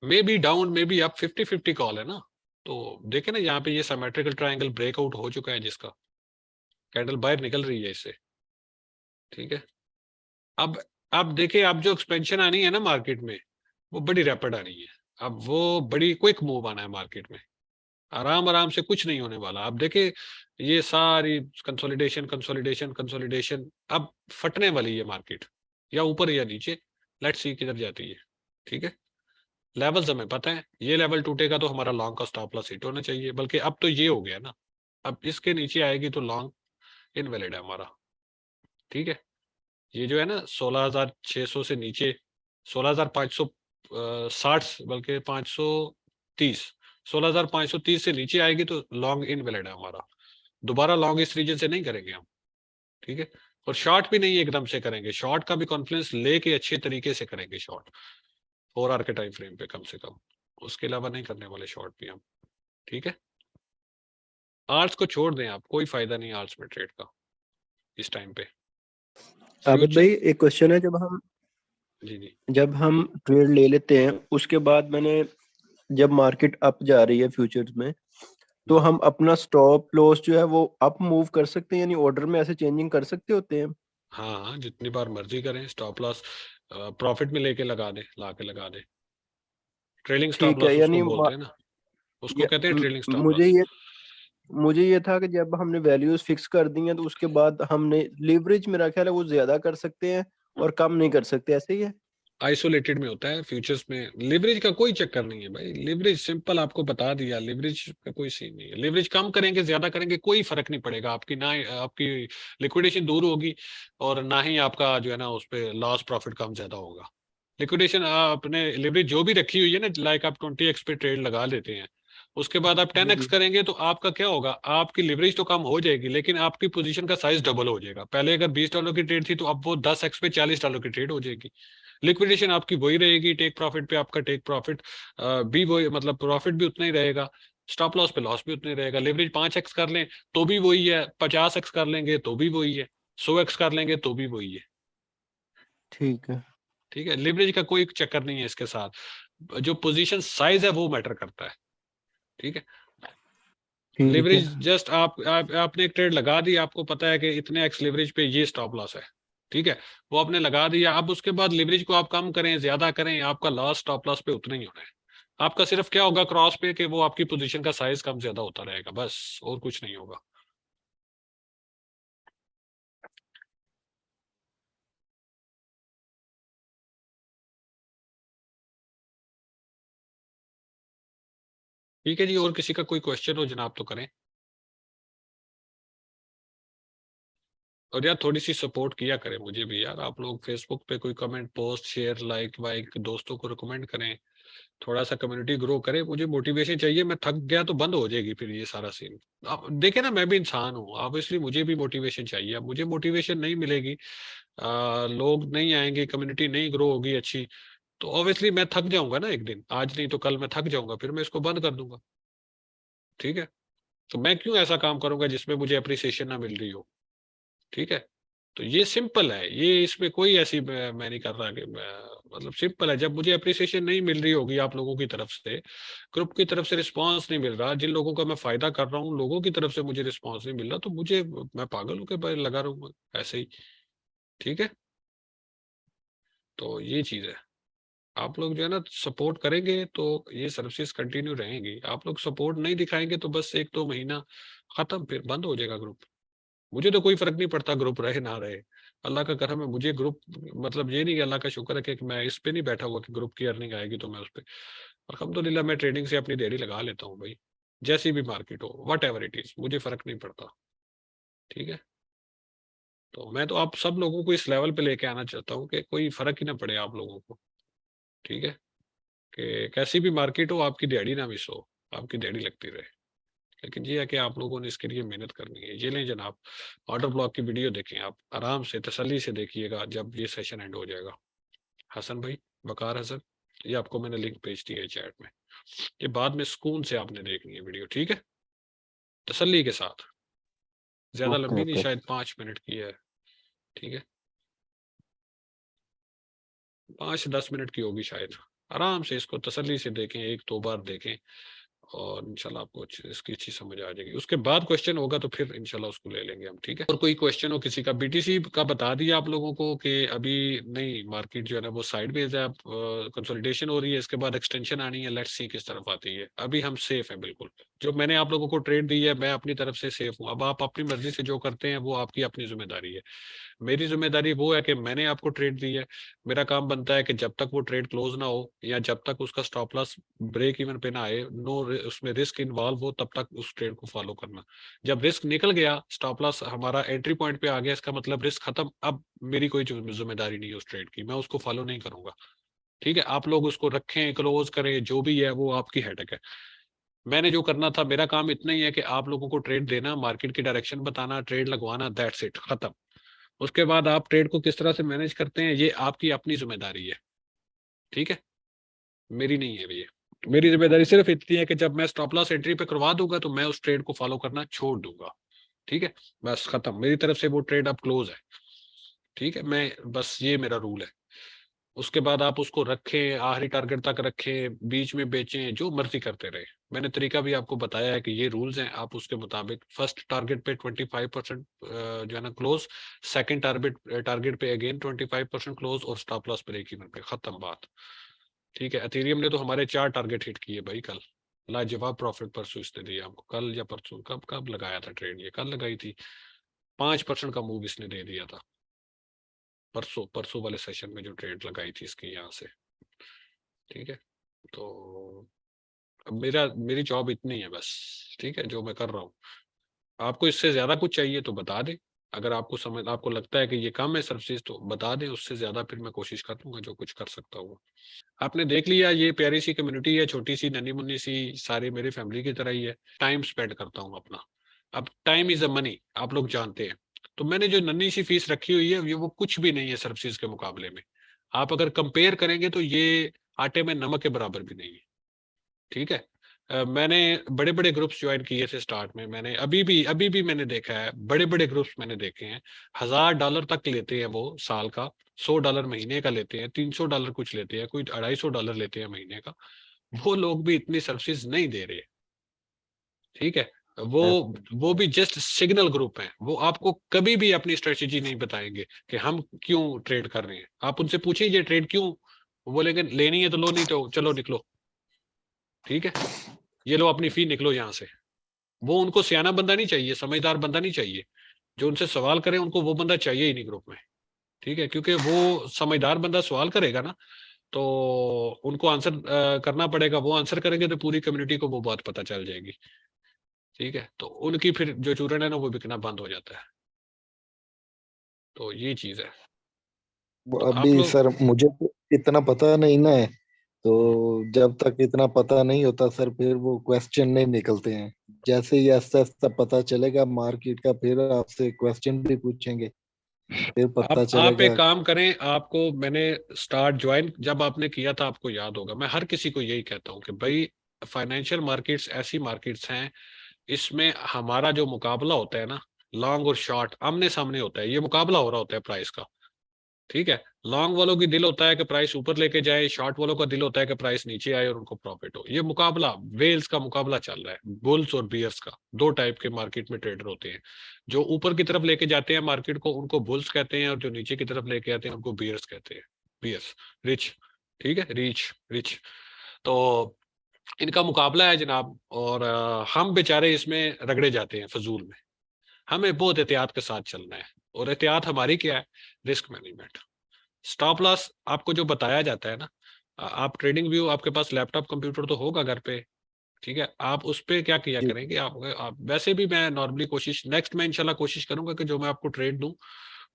May be down may be up, 50-50 call है ना। तो देखे ना यहाँ पे ये सिमेट्रिकल ट्रायंगल ब्रेकआउट हो चुका है, जिसका कैंडल बाहर निकल रही है इससे। ठीक है, अब अब देखिए, अब जो एक्सपेंशन आनी है ना मार्केट में, वो बड़ी रैपिड आ रही है। अब वो बड़ी क्विक मूव आना है मार्केट में, आराम आराम से कुछ नहीं होने वाला। अब देखिए, ये सारी कंसोलिडेशन कंसोलिडेशन कंसोलिडेशन अब फटने वाली है मार्केट, या ऊपर या नीचे, लेट्स सी किधर जाती है। ठीक है, लेवल्स हमें पता है, ये लेवल टूटेगा तो हमारा लॉन्ग का स्टॉप लॉस हिट होना चाहिए, बल्कि अब तो ये हो गया ना, अब इसके नीचे आएगी तो लॉन्ग इनवैलिड है हमारा। ठीक है, ये जो है ना 16,600 से नीचे, 16,560, बल्कि 530, 16,530 से नीचे आएगी तो लॉन्ग इनवैलिड है हमारा। दोबारा लॉन्ग इस रीजन से नहीं करेंगे हम। ठीक है, और शॉर्ट भी नहीं एकदम से करेंगे, शॉर्ट का भी कॉन्फिडेंस लेके अच्छे तरीके से करेंगे शॉर्ट, 4 आवर के टाइम फ्रेम पे कम से कम। उसके अलावा नहीं करने वाले शॉर्ट भी हम। ठीक है, आर्ट्स को छोड़ दें आप, कोई फायदा नहीं आर्ट्स में ट्रेड का इस टाइम पे। आबिद फ्यूचर, भाई एक क्वेश्चन है, जी जी, जब हम ट्रेड ले लेते हैं उसके बाद जब मार्केट अप जा रही है फ्यूचर्स में, तो हम अपना स्टॉप लॉस जो है वो अप मूव कर सकते हैं, यानी ऑर्डर में ऐसे चेंजिंग कर सकते होते हैं? हाँ हाँ, जितनी बार मर्जी करें, स्टॉप लॉस प्रॉफिट में लेके लगा दें, ला के लगा दें। ट्रेलिंग स्टॉप ठीक है, लॉस उसको यानी बोलते हैं ना, उसको ये, कहते हैं ट्रेलिंग स्टॉप मुझे लॉस। ये मुझे ये था कि जब हमने वैल्यूज फिक्स कर दी हैं तो उसके बाद हमने लिवरेज, मेरा ख्याल है वो ज्यादा कर सकते हैं और कम नहीं कर सकते, ऐसे ही है? आइसोलेटेड में होता है, फ्यूचर्स में लिवरेज का कोई चक्कर नहीं है भाई। लिवरेज सिंपल आपको बता दिया, लिवरेज का कोई सीन नहीं है। लिवरेज कम करेंगे ज्यादा करेंगे कोई फर्क नहीं पड़ेगा, आपकी ना आपकी लिक्विडेशन दूर होगी, और ना ही आपका जो है ना उस पर लॉस प्रॉफिट कम ज्यादा होगा। लिक्विडेशन आपने लिवरेज जो भी रखी हुई है ना, लाइक आप 20x पे ट्रेड लगा लेते हैं, उसके बाद आप जी 10x जी। करेंगे तो आपका क्या होगा, आपकी लिवरेज तो कम हो जाएगी, लेकिन आपकी पोजीशन का साइज डबल हो जाएगा। पहले अगर $20 की ट्रेड थी तो अब वो 10x पे $40 की ट्रेड हो जाएगी। लिक्विडेशन आपकी वही रहेगी, टेक प्रॉफिट पे आपका टेक प्रॉफिट भी वही, मतलब प्रॉफिट भी उतना ही रहेगा, स्टॉप लॉस पे लॉस भी उतना ही रहेगा। लिवरेज 5x कर लें तो भी वही है, 50x कर लेंगे तो भी वही है, 100x कर लेंगे तो भी वही है। ठीक है। ठीक है, लिवरेज का कोई चक्कर नहीं है इसके साथ, जो पोजीशन साइज है वो मैटर करता है। ठीक है, ठीक है। लिवरेज जस्ट आपने एक ट्रेड लगा दी, आपको पता है कि इतने एक्स लिवरेज पे ये स्टॉप लॉस है। ठीक है, वो आपने लगा दिया, अब उसके बाद लिवरेज को आप कम करें ज्यादा करें, आपका लॉस स्टॉप लॉस पे उतना ही होना है। आपका सिर्फ क्या होगा क्रॉस पे, कि वो आपकी पोजीशन का साइज कम ज्यादा होता रहेगा, बस और कुछ नहीं होगा। ठीक है जी, और किसी का कोई क्वेश्चन हो जनाब तो करें। और यार थोड़ी सी सपोर्ट किया करें मुझे भी यार, आप लोग फेसबुक पे कोई कमेंट पोस्ट शेयर लाइक वाइक दोस्तों को रिकमेंड करें, थोड़ा सा कम्युनिटी ग्रो करे। मुझे मोटिवेशन चाहिए, मैं थक गया तो बंद हो जाएगी फिर ये सारा सीन। आप देखे ना, मैं भी इंसान हूँ, ऑब्वियसली मुझे भी मोटिवेशन चाहिए। अब मुझे मोटिवेशन नहीं मिलेगी, लोग नहीं आएंगे, कम्युनिटी नहीं ग्रो होगी अच्छी, तो ऑब्वियसली मैं थक जाऊंगा ना एक दिन, आज नहीं तो कल मैं थक जाऊंगा, फिर मैं इसको बंद कर दूंगा। ठीक है, तो मैं क्यों ऐसा काम करूंगा जिसमें मुझे अप्रिसिएशन ना मिल रही हो। ठीक है, तो ये सिंपल है, ये इसमें कोई ऐसी मैं नहीं कर रहा कि मतलब सिंपल है। जब मुझे अप्रिसिएशन नहीं मिल रही होगी आप लोगों की तरफ से, ग्रुप की तरफ से रिस्पांस नहीं मिल रहा, जिन लोगों का मैं फायदा कर रहा हूँ लोगों की तरफ से मुझे रिस्पांस नहीं मिल रहा, तो मुझे, मैं पागल होकर भाई लगा रहूंगा ऐसे ही। ठीक है, तो ये चीज है। आप लोग जो है ना सपोर्ट करेंगे तो ये सर्विसेज कंटिन्यू रहेंगी, आप लोग सपोर्ट नहीं दिखाएंगे तो बस 1-2 महीना खत्म, फिर बंद हो जाएगा ग्रुप। मुझे तो कोई फर्क नहीं पड़ता ग्रुप रहे ना रहे, अल्लाह का करम है मुझे ग्रुप, मतलब ये नहीं कि अल्लाह का शुक्र है कि मैं इस पे नहीं बैठा हुआ कि ग्रुप की अर्निंग आएगी तो मैं उस पे, अल्हम्दुलिल्लाह मैं ट्रेडिंग से अपनी देरी लगा लेता हूँ भाई, जैसी भी मार्केट हो वट एवर इट इज, मुझे फर्क नहीं पड़ता। ठीक है, तो मैं तो आप सब लोगों को इस लेवल पे लेके आना चाहता हूँ कि कोई फर्क ही ना पड़े आप लोगों को। ठीक है, कि कैसी भी मार्केट हो आपकी दिहाड़ी ना मिस हो, आपकी दिहाड़ी लगती रहे। लेकिन ये है कि आप लोगों ने इसके लिए मेहनत करनी है। ये लें जनाब, ऑर्डर ब्लॉक की वीडियो देखें, आप आराम से तसल्ली से देखिएगा जब ये सेशन एंड हो जाएगा। हसन भाई, बकार हसन, ये आपको मैंने लिंक भेज दिया है चैट में, ये बाद में सुकून से आपने देखनी है वीडियो। ठीक है, तसल्ली के साथ, ज्यादा ओके लंबी नहीं, ओके। शायद 5 मिनट की है। ठीक है, 5 से 10 मिनट की होगी शायद। आराम से इसको तसल्ली से देखें, 1-2 बार देखें, और इंशाल्लाह आपको इसकी अच्छी समझ आ जाएगी। उसके बाद क्वेश्चन होगा तो फिर इंशाल्लाह उसको ले लेंगे हम, ठीक है। और कोई क्वेश्चन हो किसी का, बीटीसी का बता दिया आप लोगों को कि अभी नहीं, मार्केट जो है ना वो साइडवेज है, कंसोलिडेशन हो रही है, इसके बाद एक्सटेंशन आनी है, लेट्स सी किस तरफ आती है। अभी हम सेफ है बिल्कुल, जो मैंने आप लोगों को ट्रेड दी है मैं अपनी तरफ से सेफ हूँ। अब आप अपनी मर्जी से जो करते हैं वो आपकी अपनी जिम्मेदारी है। मेरी जिम्मेदारी वो है कि मैंने आपको ट्रेड दी है, मेरा काम बनता है कि जब तक वो ट्रेड क्लोज ना हो या जब तक उसका स्टॉप लॉस ब्रेक इवन पे ना आए, नो उसमें रिस्क इन्वॉल्व हो, तब तक उस ट्रेड को फॉलो करना। जब रिस्क निकल गया, स्टॉप लॉस हमारा एंट्री पॉइंट पे आ गया, इसका मतलब रिस्क खत्म। अब मेरी कोई जिम्मेदारी नहीं है उस ट्रेड की, मैं उसको फॉलो नहीं करूंगा, ठीक है। आप लोग उसको रखें, क्लोज करें, जो भी है वो आपकी हेडेक है। मैंने जो करना था, मेरा काम इतना ही है कि आप लोगों को ट्रेड देना, मार्केट की डायरेक्शन बताना, ट्रेड लगवाना, दैट्स इट, खत्म। उसके बाद आप ट्रेड को किस तरह से मैनेज करते हैं ये आपकी अपनी जिम्मेदारी है, ठीक है, मेरी नहीं है ये। मेरी जिम्मेदारी सिर्फ इतनी है कि जब मैं स्टॉप लॉस एंट्री पे करवा दूंगा तो मैं उस ट्रेड को फॉलो करना छोड़ दूंगा, ठीक है। बस खत्म, मेरी तरफ से वो ट्रेड अब क्लोज है, ठीक है। मैं बस ये मेरा रूल है। उसके बाद आप उसको रखें, आखिरी टारगेट तक रखें, बीच में बेचें, जो मर्जी करते रहे। मैंने तरीका भी आपको बताया है कि ये रूल्स हैं, आप उसके मुताबिक फर्स्ट टारगेट पे 25% जो है ना क्लोज, सेकंड टारगेट टारगेट पे अगेन 25% क्लोज, और स्टॉप लॉस ब्रेक इवन पे, खत्म बात, ठीक है। एथेरियम ने तो हमारे 4 टारगेट हिट किए भाई कल, लाजवाब प्रॉफिट परसों इसने दिया हमको, कल या परसों, कब कब लगाया था ट्रेड, ये कल लगाई थी, 5% का मूव इसने दे दिया था परसों, परसों वाले सेशन में जो ट्रेड लगाई थी इसकी यहाँ से, ठीक है। तो अब मेरी जॉब इतनी है बस, ठीक है, जो मैं कर रहा हूँ। आपको इससे ज्यादा कुछ चाहिए तो बता दें, अगर आपको लगता है कि ये कम है सर्विसेज तो बता दें, उससे ज्यादा फिर मैं कोशिश कर लूंगा जो कुछ कर सकता हूँ। आपने देख लिया, ये प्यारी सी कम्युनिटी है, छोटी सी नन्ही मुन्नी सी, सारी मेरी फैमिली की तरह ही है। टाइम स्पेंड करता हूँ अपना, अब टाइम इज अ मनी, आप लोग जानते हैं। तो मैंने जो नन्ही सी फीस रखी हुई है ये वो कुछ भी नहीं है सर्विसेज के मुकाबले में। आप अगर कंपेयर करेंगे तो ये आटे में नमक के बराबर भी नहीं है, ठीक है। मैंने बड़े बड़े ग्रुप्स ज्वाइन किए थे स्टार्ट में, मैंने अभी भी मैंने देखा है, बड़े बड़े ग्रुप्स मैंने देखे हैं, $1000 तक लेते हैं वो साल का, $100 महीने का लेते हैं, $300 कुछ लेते हैं, कोई $250 लेते हैं महीने का। वो लोग भी इतनी सर्विसेज नहीं दे रहे, ठीक है। वो वो भी जस्ट सिग्नल ग्रुप हैं, वो आपको कभी भी अपनी स्ट्रेटेजी नहीं बताएंगे कि हम क्यों ट्रेड कर रहे हैं। आप उनसे पूछिए ये ट्रेड क्यों, वो बोलेंगे लेनी है तो लो, नहीं तो चलो निकलो, ठीक है, ये लो अपनी फी, निकलो यहाँ से। वो उनको सियाना बंदा नहीं चाहिए, समझदार बंदा नहीं चाहिए, जो उनसे सवाल करे उनको वो बंदा चाहिए ही नहीं ग्रुप में, ठीक है। क्योंकि वो समझदार बंदा सवाल करेगा ना, तो उनको आंसर करना पड़ेगा, वो आंसर करेंगे तो पूरी कम्युनिटी को वो बात पता चल जाएगी, ठीक है। तो उनकी फिर जो चूरन है ना वो बिकना बंद हो जाता है, तो ये चीज है। वो तो आप अभी लोग, सर मुझे तो इतना पता नहीं ना है, तो जब तक इतना पता नहीं होता सर फिर वो क्वेश्चन नहीं निकलते हैं। जैसे ही आस्ता आस्ता पता चलेगा मार्केट का फिर आपसे क्वेश्चन भी पूछेंगे, फिर पता आप एक चलेगा। काम करें, आपको मैंने स्टार्ट ज्वाइन जब आपने किया था आपको याद होगा, मैं हर किसी को यही कहता हूँ कि भाई फाइनेंशियल मार्केट्स ऐसी मार्केट्स हैं, इसमें हमारा जो मुकाबला होता है ना, लॉन्ग और शॉर्ट आमने सामने होता है, ये मुकाबला हो रहा होता है प्राइस का, ठीक है। लॉन्ग वालों की दिल होता है कि प्राइस ऊपर लेके जाए, शॉर्ट वालों का दिल होता है कि प्राइस नीचे आए और उनको प्रॉफिट हो। ये मुकाबला, वेल्स का मुकाबला चल रहा है, बुल्स और बियर्स का। दो टाइप के मार्केट में ट्रेडर होते हैं, जो ऊपर की तरफ लेके जाते हैं मार्केट को उनको बुल्स कहते हैं, और जो नीचे की तरफ लेके आते हैं उनको बियर्स कहते हैं, बियर्स, रिच, ठीक है, रिच रिच। तो इनका मुकाबला है जनाब, और हम बेचारे इसमें रगड़े जाते हैं फजूल में। हमें बहुत एहतियात के साथ चलना है, और एहतियात हमारी क्या है, रिस्क मैनेजमेंट। स्टॉप लॉस आपको जो बताया जाता है ना, आप ट्रेडिंग व्यू, आपके पास लैपटॉप कंप्यूटर तो होगा घर पे, ठीक है। आप उस पे क्या किया जी करेंगे, आप वैसे भी, मैं नॉर्मली कोशिश, नेक्स्ट में इंशाल्लाह कोशिश करूंगा कि जो मैं आपको ट्रेड दूं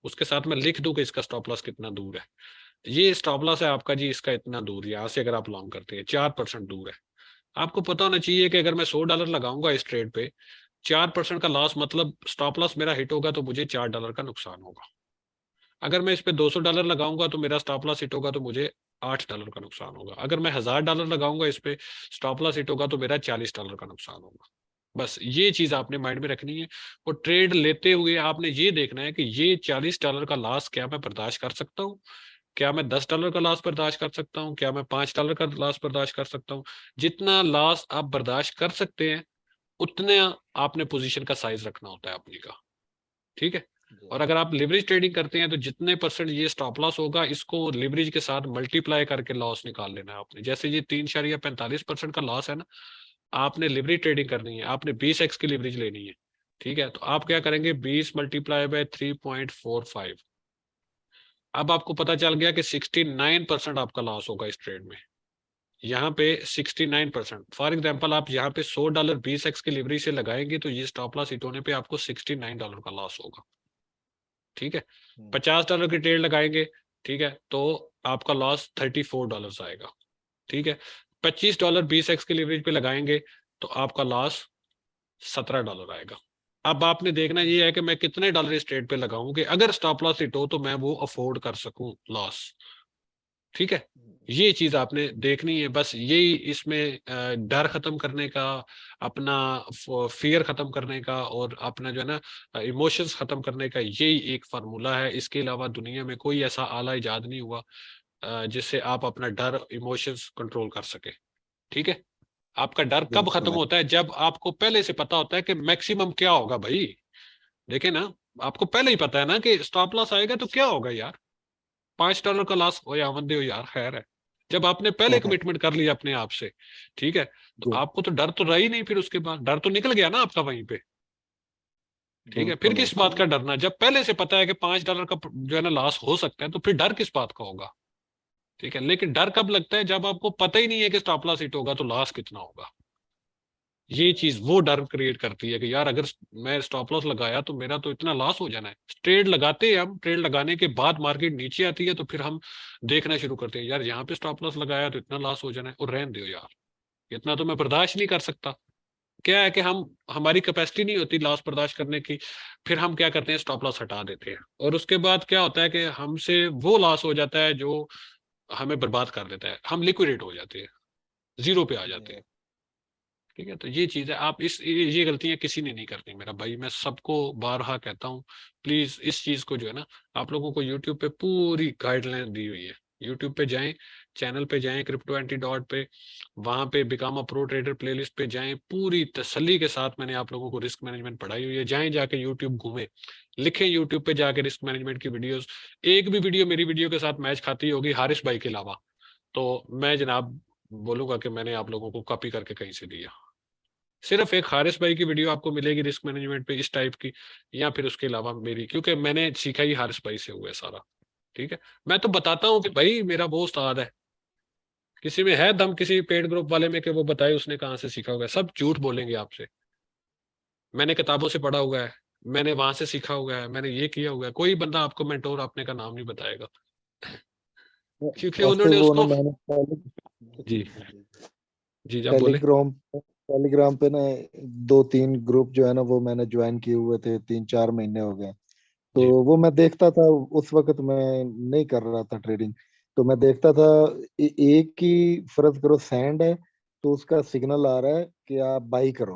उसके साथ मैं लिख दूं कि इसका स्टॉप लॉस कितना दूर है। ये स्टॉप लॉस है आपका जी, इसका इतना दूर, यहाँ से अगर आप लॉन्ग करते हैं 4% दूर है। आपको पता होना चाहिए कि अगर मैं $100 लगाऊंगा इस ट्रेड पे, 4% का लॉस मतलब स्टॉप लॉस मेरा हिट होगा तो मुझे $4 का नुकसान होगा। अगर मैं इस पे $200 लगाऊंगा तो मेरा स्टॉप लॉस हिट होगा तो मुझे $8 का नुकसान होगा। अगर मैं $1000 लगाऊंगा इस पे, स्टॉप लॉस हिट होगा तो मेरा $40 का नुकसान होगा। बस ये चीज आपने माइंड में रखनी है, और ट्रेड लेते हुए आपने ये देखना है कि ये $40 का लॉस क्या मैं बर्दाश्त कर सकता हूँ, क्या मैं $10 का लॉस बर्दाश्त कर सकता हूँ, क्या मैं $5 का लॉस बर्दाश्त कर सकता हूँ? जितना लॉस आप बर्दाश्त कर सकते हैं उतने आपने पोजीशन का साइज रखना होता है अपनी का, ठीक है। और अगर आप लिवरेज ट्रेडिंग करते हैं तो जितने परसेंट ये स्टॉप लॉस होगा इसको लिवरेज के साथ मल्टीप्लाई करके लॉस निकाल लेना है आपने। जैसे ये 3.45% का लॉस है ना, आपने लिवरेज ट्रेडिंग करनी है, आपने 20x की लिवरेज लेनी है, ठीक है। तो आप क्या करेंगे, 20 मल्टीप्लाई बाय 3.45। अब आपको पता चल गया कि 69% आपका लॉस होगा इस ट्रेड में। यहाँ पे 69%, फॉर एग्जाम्पल आप यहाँ पे $100 20x की लिवरेज से लगाएंगे तो ये स्टॉप लॉस हिट होने पे आपको $69 का लॉस होगा, ठीक है। $50 की ट्रेड लगाएंगे, ठीक है, तो आपका लॉस $34 आएगा, ठीक है। $25 20x की लिवरेज पे लगाएंगे तो आपका लॉस $17 आएगा। अब आपने देखना ये है कि मैं कितने डॉलर इस ट्रेड पे लगाऊं कि अगर स्टॉप लॉस हिट हो तो मैं वो अफोर्ड कर सकूं लॉस, ठीक है। ये चीज आपने देखनी है, बस यही इसमें डर खत्म करने का, अपना फियर खत्म करने का और अपना जो है ना इमोशंस खत्म करने का यही एक फार्मूला है। इसके अलावा दुनिया में कोई ऐसा आला इजाद नहीं हुआ जिससे आप अपना डर इमोशंस कंट्रोल कर सके, ठीक है। आपका डर कब खत्म बिल्कुल होता है, जब आपको पहले से पता होता है कि मैक्सिमम क्या होगा भाई। देखे ना, आपको पहले ही पता है ना कि स्टॉप लॉस आएगा तो क्या होगा यार, $5 का लॉस हो या आमंदे हो यार, खैर है। जब आपने पहले कमिटमेंट कर लिया अपने आप से, ठीक है, तो जी, आपको तो डर तो रहा ही नहीं, फिर उसके बाद डर तो निकल गया ना आपका वहीं पे, ठीक है। फिर बिल्कुल किस बात बिल्कुल। का डरना, जब पहले से पता है कि $5 का जो है ना लॉस हो सकता है, तो फिर डर किस बात का होगा, ठीक है। लेकिन डर कब लगता है, जब आपको पता ही नहीं है कि स्टॉप लॉस हिट होगा तो लॉस कितना होगा। ये चीज वो डर क्रिएट करती है कि यार अगर मैं स्टॉप लॉस लगाया तो मेरा तो इतना लॉस हो जाना है। ट्रेड लगाते हैं हम, ट्रेड लगाने के बाद मार्केट नीचे आती है तो फिर हम देखना शुरू करते हैं, यार यहाँ पे स्टॉप लॉस लगाया तो इतना लॉस हो जाना है, और रहने दो यार, इतना तो मैं बर्दाश्त नहीं कर सकता। क्या है कि हम, हमारी कैपेसिटी नहीं होती लॉस बर्दाश्त करने की, फिर हम क्या करते हैं, स्टॉप लॉस हटा देते हैं, और उसके बाद क्या होता है कि हमसे वो लॉस हो जाता है जो हमें बर्बाद कर देता है, हम लिक्विडेट हो जाते हैं, जीरो पे आ जाते हैं, ठीक है। तो ये चीज है, आप इस ये गलतियां किसी ने नहीं करनी मेरा भाई, मैं सबको बारहा कहता हूँ, प्लीज इस चीज को जो है ना, आप लोगों को यूट्यूब पे पूरी गाइडलाइन दी हुई है। यूट्यूब पे जाएं, चैनल पे जाएं क्रिप्टो एंटीडॉट पे, वहां पे become a pro trader playlist पे जाएं, पूरी तसल्ली के साथ मैंने आप लोगों को रिस्क मैनेजमेंट पढ़ाई हुई है। जाएं, जाके यूट्यूब घूमें, लिखें यूट्यूब पे जाके रिस्क मैनेजमेंट की वीडियोस, एक भी वीडियो मेरी वीडियो के साथ मैच खाती होगी हारिस भाई के अलावा, तो मैं जनाब बोलूंगा कि मैंने आप लोगों को कॉपी करके कहीं से दिया। सिर्फ एक हारिस भाई की वीडियो आपको मिलेगी रिस्क मैनेजमेंट पे इस टाइप की, या फिर उसके अलावा मेरी, क्योंकि मैंने सीखा ही हारिस भाई से हुआ है सारा, ठीक है। मैं तो बताता हूँ कि भाई मेरा वो उस्ताद है, किसी में है दम किसी पेड ग्रुप वाले में कि वो बताए उसने कहाँ से सीखा हुआ है, सब झूठ बोलेंगे आपसे। मैंने किताबों से पढ़ा हुआ है, मैंने वहां से सीखा हुआ है, मैंने ये किया हुआ है, कोई बंदा आपको मेंटोर अपने का नाम नहीं बताएगा, क्योंकि ऐसे उन्होंने वो ना उसको। मैंने जी, जी आप बोले। टेलीग्राम टेलीग्राम पे ना दो तीन ग्रुप जो है ना वो मैंने ज्वाइन किए हुए थे, 3-4 महीने हो गए। तो जी। वो मैं देखता था, उस वक्त मैं नहीं कर रहा था ट्रेडिंग। तो मैं देखता था एक ही फर्ज करो सैंड है तो उसका सिग्नल आ रहा है कि आप बाई करो,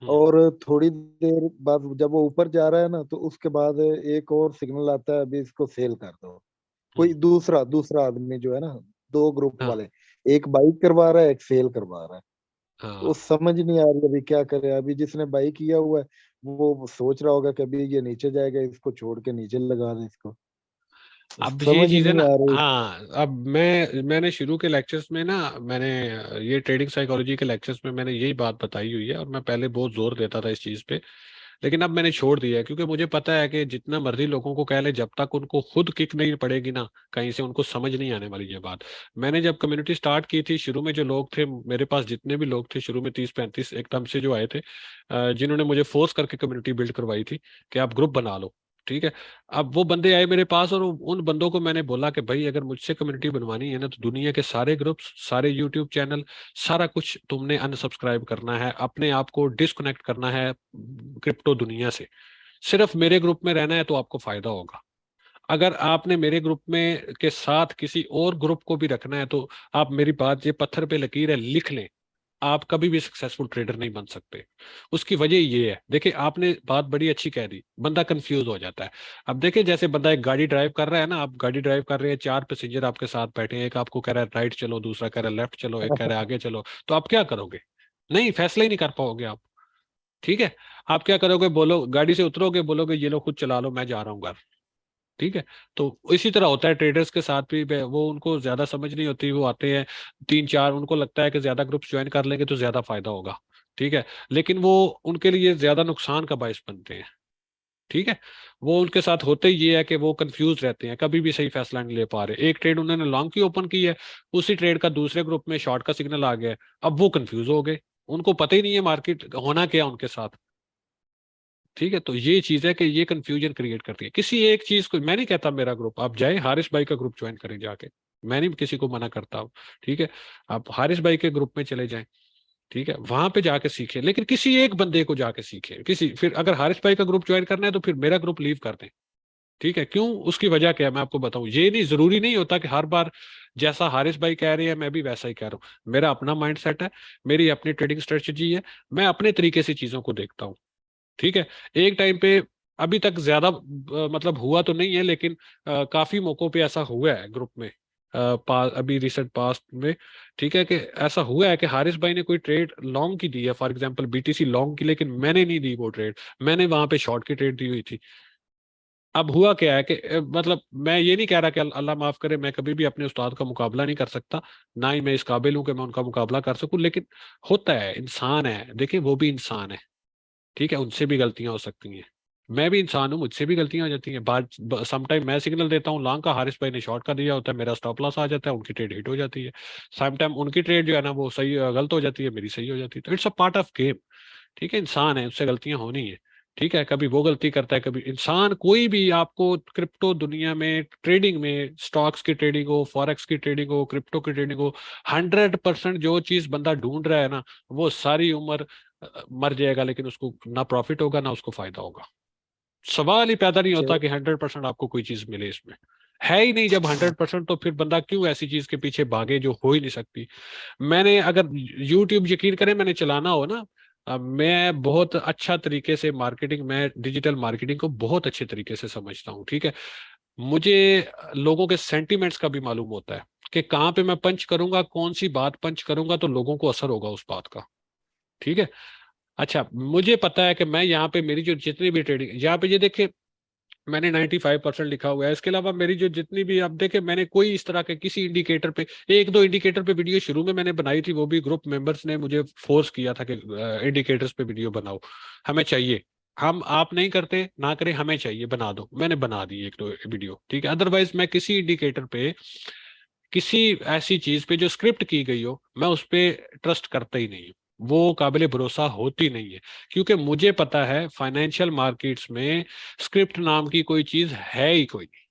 हम्म। और थोड़ी देर बाद जब वो ऊपर जा रहा है ना तो उसके बाद एक और सिग्नल आता है अभी इसको सेल कर दो। कोई हम्म। दूसरा दूसरा आदमी जो है ना, दो ग्रुप हाँ। वाले, एक बाई करवा रहा है एक सेल करवा रहा है। तो हाँ। समझ नहीं आ रही अभी क्या करे। अभी जिसने बाई किया हुआ है वो सोच रहा होगा कि अभी ये नीचे जाएगा, इसको छोड़ के नीचे लगा दे इसको। अब ये समझ ही चीज है नहीं ना, आ रही। हाँ, अब मैंने शुरू के लेक्चर्स में ना, मैंने ये ट्रेडिंग साइकोलॉजी के लेक्चर्स में मैंने यही बात बताई हुई है, और मैं पहले बहुत जोर देता था इस चीज पे, लेकिन अब मैंने छोड़ दिया है, क्योंकि मुझे पता है कि जितना मर्जी लोगों को कह ले, जब तक उनको खुद किक नहीं पड़ेगी ना कहीं से, उनको समझ नहीं आने वाली ये बात। मैंने जब कम्युनिटी स्टार्ट की थी, शुरू में जो लोग थे मेरे पास, जितने भी लोग थे शुरू में 30-35 एकदम से जो आए थे, जिन्होंने मुझे फोर्स करके कम्युनिटी बिल्ड करवाई थी कि आप ग्रुप बना लो, ठीक है। अब वो बंदे आए मेरे पास, और उन बंदों को मैंने बोला कि भाई अगर मुझसे कम्युनिटी बनवानी है ना, तो दुनिया के सारे ग्रुप्स, सारे यूट्यूब चैनल, सारा कुछ तुमने अनसब्सक्राइब करना है, अपने आप को डिस्कनेक्ट करना है क्रिप्टो दुनिया से, सिर्फ मेरे ग्रुप में रहना है तो आपको फायदा होगा। अगर आपने मेरे ग्रुप में के साथ किसी और ग्रुप को भी रखना है तो आप मेरी बात, ये पत्थर पे लकीर है, लिख लें, आप कभी भी सक्सेसफुल ट्रेडर नहीं बन सकते। उसकी वजह ये है, देखिए आपने बात बड़ी अच्छी कह दी, बंदा कंफ्यूज हो जाता है। अब देखिए जैसे बंदा एक गाड़ी ड्राइव कर रहा है ना, आप गाड़ी ड्राइव कर रहे हैं, चार पैसेंजर आपके साथ बैठे हैं, एक आपको कह रहा है राइट चलो, दूसरा कह रहा है लेफ्ट चलो, एक कह रहा है आगे चलो, तो आप क्या करोगे? नहीं, फैसला ही नहीं कर पाओगे आप। ठीक है, आप क्या करोगे? बोलो, गाड़ी से उतरोगे, बोलोगे ये लो खुद चला लो, मैं जा रहा हूँ घर। ठीक है, तो इसी तरह होता है ट्रेडर्स के साथ भी। वो उनको ज्यादा समझ नहीं होती, वो आते हैं तीन चार, उनको लगता है कि ज्यादा ग्रुप्स ज्वाइन कर लेंगे तो ज्यादा फायदा होगा। ठीक है, लेकिन वो उनके लिए ज्यादा नुकसान का बायस बनते हैं। ठीक है, वो उनके साथ होते ही ये है कि वो कंफ्यूज रहते हैं, कभी भी सही फैसला नहीं ले पा रहे। एक ट्रेड उन्होंने लॉन्ग की ओपन की है, उसी ट्रेड का दूसरे ग्रुप में शॉर्ट का सिग्नल आ गया है, अब वो कंफ्यूज हो गए, उनको पता ही नहीं है मार्केट होना क्या उनके साथ। ठीक है, तो ये चीज है कि ये कंफ्यूजन क्रिएट करती है। किसी एक चीज को मैं नहीं कहता मेरा ग्रुप, आप जाए हारिस भाई का ग्रुप ज्वाइन करें जाके, मैं नहीं किसी को मना करता हूँ। ठीक है, आप हारिस भाई के ग्रुप में चले जाएं, ठीक है, वहां पे जाके सीखें, लेकिन किसी एक बंदे को जाके सीखें। किसी फिर अगर हारिस भाई का ग्रुप ज्वाइन करना है तो फिर मेरा ग्रुप लीव कर दें। ठीक है, क्यों? उसकी वजह क्या है मैं आपको बताऊं। ये नहीं, जरूरी नहीं होता कि हर बार जैसा हारिस भाई कह रहे हैं मैं भी वैसा ही कह रहा हूँ। मेरा अपना माइंड सेट है, मेरी अपनी ट्रेडिंग स्ट्रेटजी है, मैं अपने तरीके से चीजों को देखता हूँ। ठीक है, एक टाइम पे, अभी तक ज्यादा मतलब हुआ तो नहीं है, लेकिन काफी मौकों पे ऐसा हुआ है ग्रुप में, अभी रिसेंट पास्ट में। ठीक है, कि ऐसा हुआ है कि हारिस भाई ने कोई ट्रेड लॉन्ग की दी है, फॉर एग्जांपल बीटीसी लॉन्ग की, लेकिन मैंने नहीं दी वो ट्रेड, मैंने वहां पे शॉर्ट की ट्रेड दी हुई थी। अब हुआ क्या है कि मतलब मैं ये नहीं कह रहा कि अल्लाह माफ करे, मैं कभी भी अपने उस्ताद का मुकाबला नहीं कर सकता, ना ही मैं इस काबिल हूं कि मैं उनका मुकाबला कर सकूं, लेकिन होता है, इंसान है, देखिए वो भी इंसान है। ठीक है, उनसे भी गलतियां हो सकती हैं, मैं भी इंसान हूँ, मुझसे भी गलतियां हो जाती हैं। बात समटाइम मैं सिग्नल देता हूँ लॉन्ग का, हारिस भाई ने शॉर्ट का दिया होता है, मेरा स्टॉप लॉस आ जाता है, उनकी ट्रेड हिट हो जाती है। समटाइम उनकी ट्रेड जो है ना वो सही गलत हो जाती है, मेरी सही हो जाती है, तो it's a part of game. ठीक है, इंसान है, उससे गलतियां होनी है। ठीक है, कभी वो गलती करता है, कभी इंसान, कोई भी आपको क्रिप्टो दुनिया में ट्रेडिंग में, स्टॉक्स की ट्रेडिंग हो, फॉरेक्स की ट्रेडिंग हो, क्रिप्टो की ट्रेडिंग हो, 100% जो चीज बंदा ढूंढ रहा है ना, वो सारी उम्र मर जाएगा, लेकिन उसको ना प्रॉफिट होगा ना उसको फायदा होगा। सवाल ही पैदा नहीं होता चलो, कि 100% आपको कोई चीज मिले इसमें। है ही नहीं जब 100%, तो फिर बंदा क्यों ऐसी चीज के पीछे भागे जो हो ही नहीं सकती। मैंने अगर यूट्यूब, यकीन करें, मैंने चलाना हो ना, मैं बहुत अच्छा तरीके से मार्केटिंग, मैं डिजिटल मार्केटिंग को बहुत अच्छे तरीके से समझता हूँ। ठीक है, मुझे लोगों के सेंटिमेंट्स का भी मालूम होता है कि कहाँ पे मैं पंच करूंगा, कौन सी बात पंच करूंगा तो लोगों को असर होगा उस बात का। ठीक है, अच्छा मुझे पता है कि मैं यहाँ पे मेरी जो जितनी भी ट्रेडिंग, यहाँ पे ये देखे मैंने 95% लिखा हुआ है, इसके अलावा मेरी जो जितनी भी, आप देखे मैंने कोई इस तरह के किसी इंडिकेटर पे, एक दो इंडिकेटर पे वीडियो शुरू में मैंने बनाई थी, वो भी ग्रुप मेंबर्स ने मुझे फोर्स किया था कि इंडिकेटर्स पे वीडियो बनाओ, हमें चाहिए। हम, आप नहीं करते ना करें, हमें चाहिए, बना दो, मैंने बना दी एक दो वीडियो। ठीक है, अदरवाइज मैं किसी इंडिकेटर पे, किसी ऐसी चीज पे जो स्क्रिप्ट की गई हो, मैं उस पे ट्रस्ट करता ही नहीं हूँ, वो काबिल भरोसा होती नहीं है। क्योंकि मुझे पता है फाइनेंशियल मार्केट्स में स्क्रिप्ट नाम की कोई चीज है ही कोई नहीं।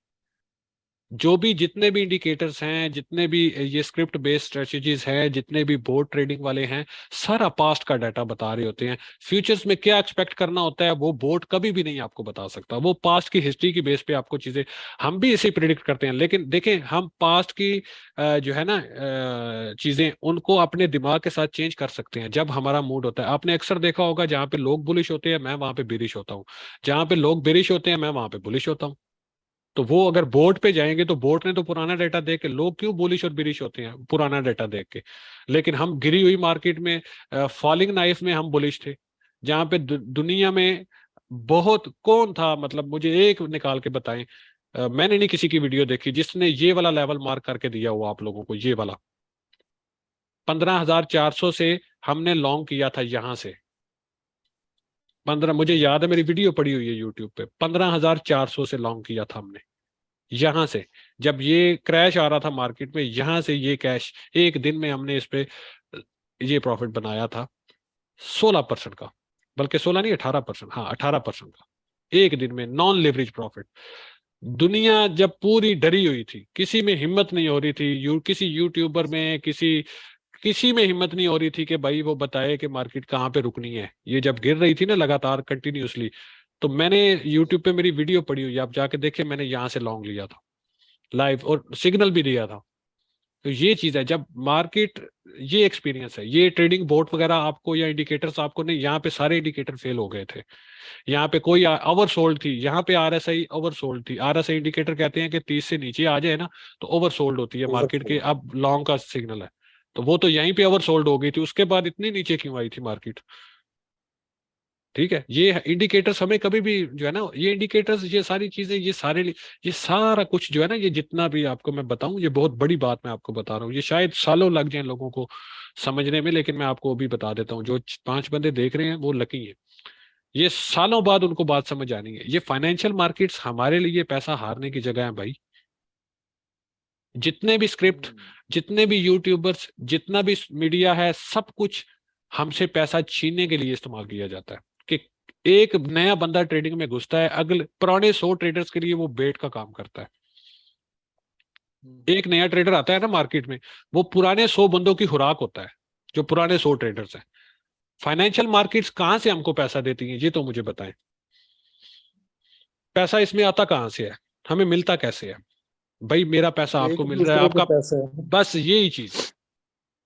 जो भी जितने भी इंडिकेटर्स हैं, जितने भी ये स्क्रिप्ट बेस्ड स्ट्रेटजीज हैं, जितने भी बोर्ड ट्रेडिंग वाले हैं, सारा पास्ट का डाटा बता रहे होते हैं। फ्यूचर्स में क्या एक्सपेक्ट करना होता है वो बोर्ड कभी भी नहीं आपको बता सकता, वो पास्ट की हिस्ट्री की बेस पे आपको चीजें, हम भी इसे प्रिडिक्ट करते हैं, लेकिन देखें हम पास्ट की जो है ना चीजें, उनको अपने दिमाग के साथ चेंज कर सकते हैं जब हमारा मूड होता है। आपने अक्सर देखा होगा जहाँ पे लोग बुलिश होते हैं मैं वहां पे बेरिश होता हूँ, जहाँ पे लोग बेरिश होते हैं मैं वहां पे बुलिश होता हूँ। तो वो अगर बोर्ड पे जाएंगे तो बोर्ड ने तो पुराना डाटा देख के, लोग क्यों बुलिश और बिरिश होते हैं पुराना डाटा देख के, लेकिन हम गिरी हुई मार्केट में, फॉलिंग नाइफ में हम बुलिश थे, जहां पे दुनिया में बहुत, कौन था मतलब मुझे एक निकाल के बताएं। मैंने नहीं किसी की वीडियो देखी जिसने ये वाला लेवल मार्क करके दिया हुआ आप लोगों को, ये वाला 15,400 से हमने लॉन्ग किया था यहां से। 15, मुझे याद है मेरी वीडियो पड़ी हुई है यूट्यूब पे, 15,400 से लॉन्ग किया था हमने यहां से। जब ये क्रैश आ रहा था मार्केट में, यहां से ये कैश, एक दिन में हमने इस पे ये प्रॉफिट बनाया था 16% का, बल्कि 16 नहीं 18%, हाँ 18% का, एक दिन में नॉन लेवरेज प्रॉफिट। दुनिया जब पूरी डरी हुई थी, किसी में हिम्मत नहीं हो रही थी, किसी यूट्यूबर में, किसी किसी में हिम्मत नहीं हो रही थी कि भाई वो बताए कि मार्केट कहाँ पे रुकनी है, ये जब गिर रही थी ना लगातार कंटिन्यूअसली, तो मैंने यूट्यूब पे मेरी वीडियो पड़ी हुई है, आप जाके देखे, मैंने यहाँ से लॉन्ग लिया था लाइव और सिग्नल भी दिया था। तो ये चीज है, जब मार्केट, ये एक्सपीरियंस है, ये ट्रेडिंग बोर्ड वगैरह आपको या इंडिकेटर्स आपको नहीं, यहाँ पे सारे इंडिकेटर फेल हो गए थे। यहाँ पे कोई ओवर सोल्ड थी, यहाँ पे आरएसआई ओवर सोल्ड थी। आरएसआई इंडिकेटर कहते हैं कि 30 से नीचे आ जाए ना तो ओवर सोल्ड होती है मार्केट के, ओवरफॉल। अब लॉन्ग का सिग्नल है। तो वो तो यहीं पे ओवर सोल्ड हो गई थी, उसके बाद इतनी नीचे क्यों आई थी मार्केट? ठीक है, ये इंडिकेटर्स हमें कभी भी जो है ना, ये इंडिकेटर्स, ये सारी चीजें, ये सारा कुछ जो है ना, ये जितना भी आपको मैं बताऊं, ये बहुत बड़ी बात मैं आपको बता रहा हूँ, ये शायद सालों लग जाए लोगों को समझने में, लेकिन मैं आपको अभी बता देता हूँ। जो 5 बंदे देख रहे हैं वो लकी है, ये सालों बाद उनको बात समझ आनी है। ये फाइनेंशियल मार्केट्स हमारे लिए पैसा हारने की जगह है भाई। जितने भी स्क्रिप्ट, जितने भी यूट्यूबर्स, जितना भी मीडिया है, सब कुछ हमसे पैसा छीनने के लिए इस्तेमाल किया जाता है। कि एक नया बंदा ट्रेडिंग में घुसता है, अगले पुराने 100 ट्रेडर्स के लिए वो बेट का काम करता है। एक नया ट्रेडर आता है ना मार्केट में, वो पुराने 100 बंदों की खुराक होता है, जो पुराने 100 ट्रेडर्स हैं। फाइनेंशियल मार्केट्स कहां से हमको पैसा देती हैं, ये तो मुझे बताएं। पैसा इसमें आता कहां से है, हमें मिलता कैसे है? भाई मेरा पैसा आपको एक मिल रहा है, दूसरे के आपका, पैसे हैं। बस यही चीज है।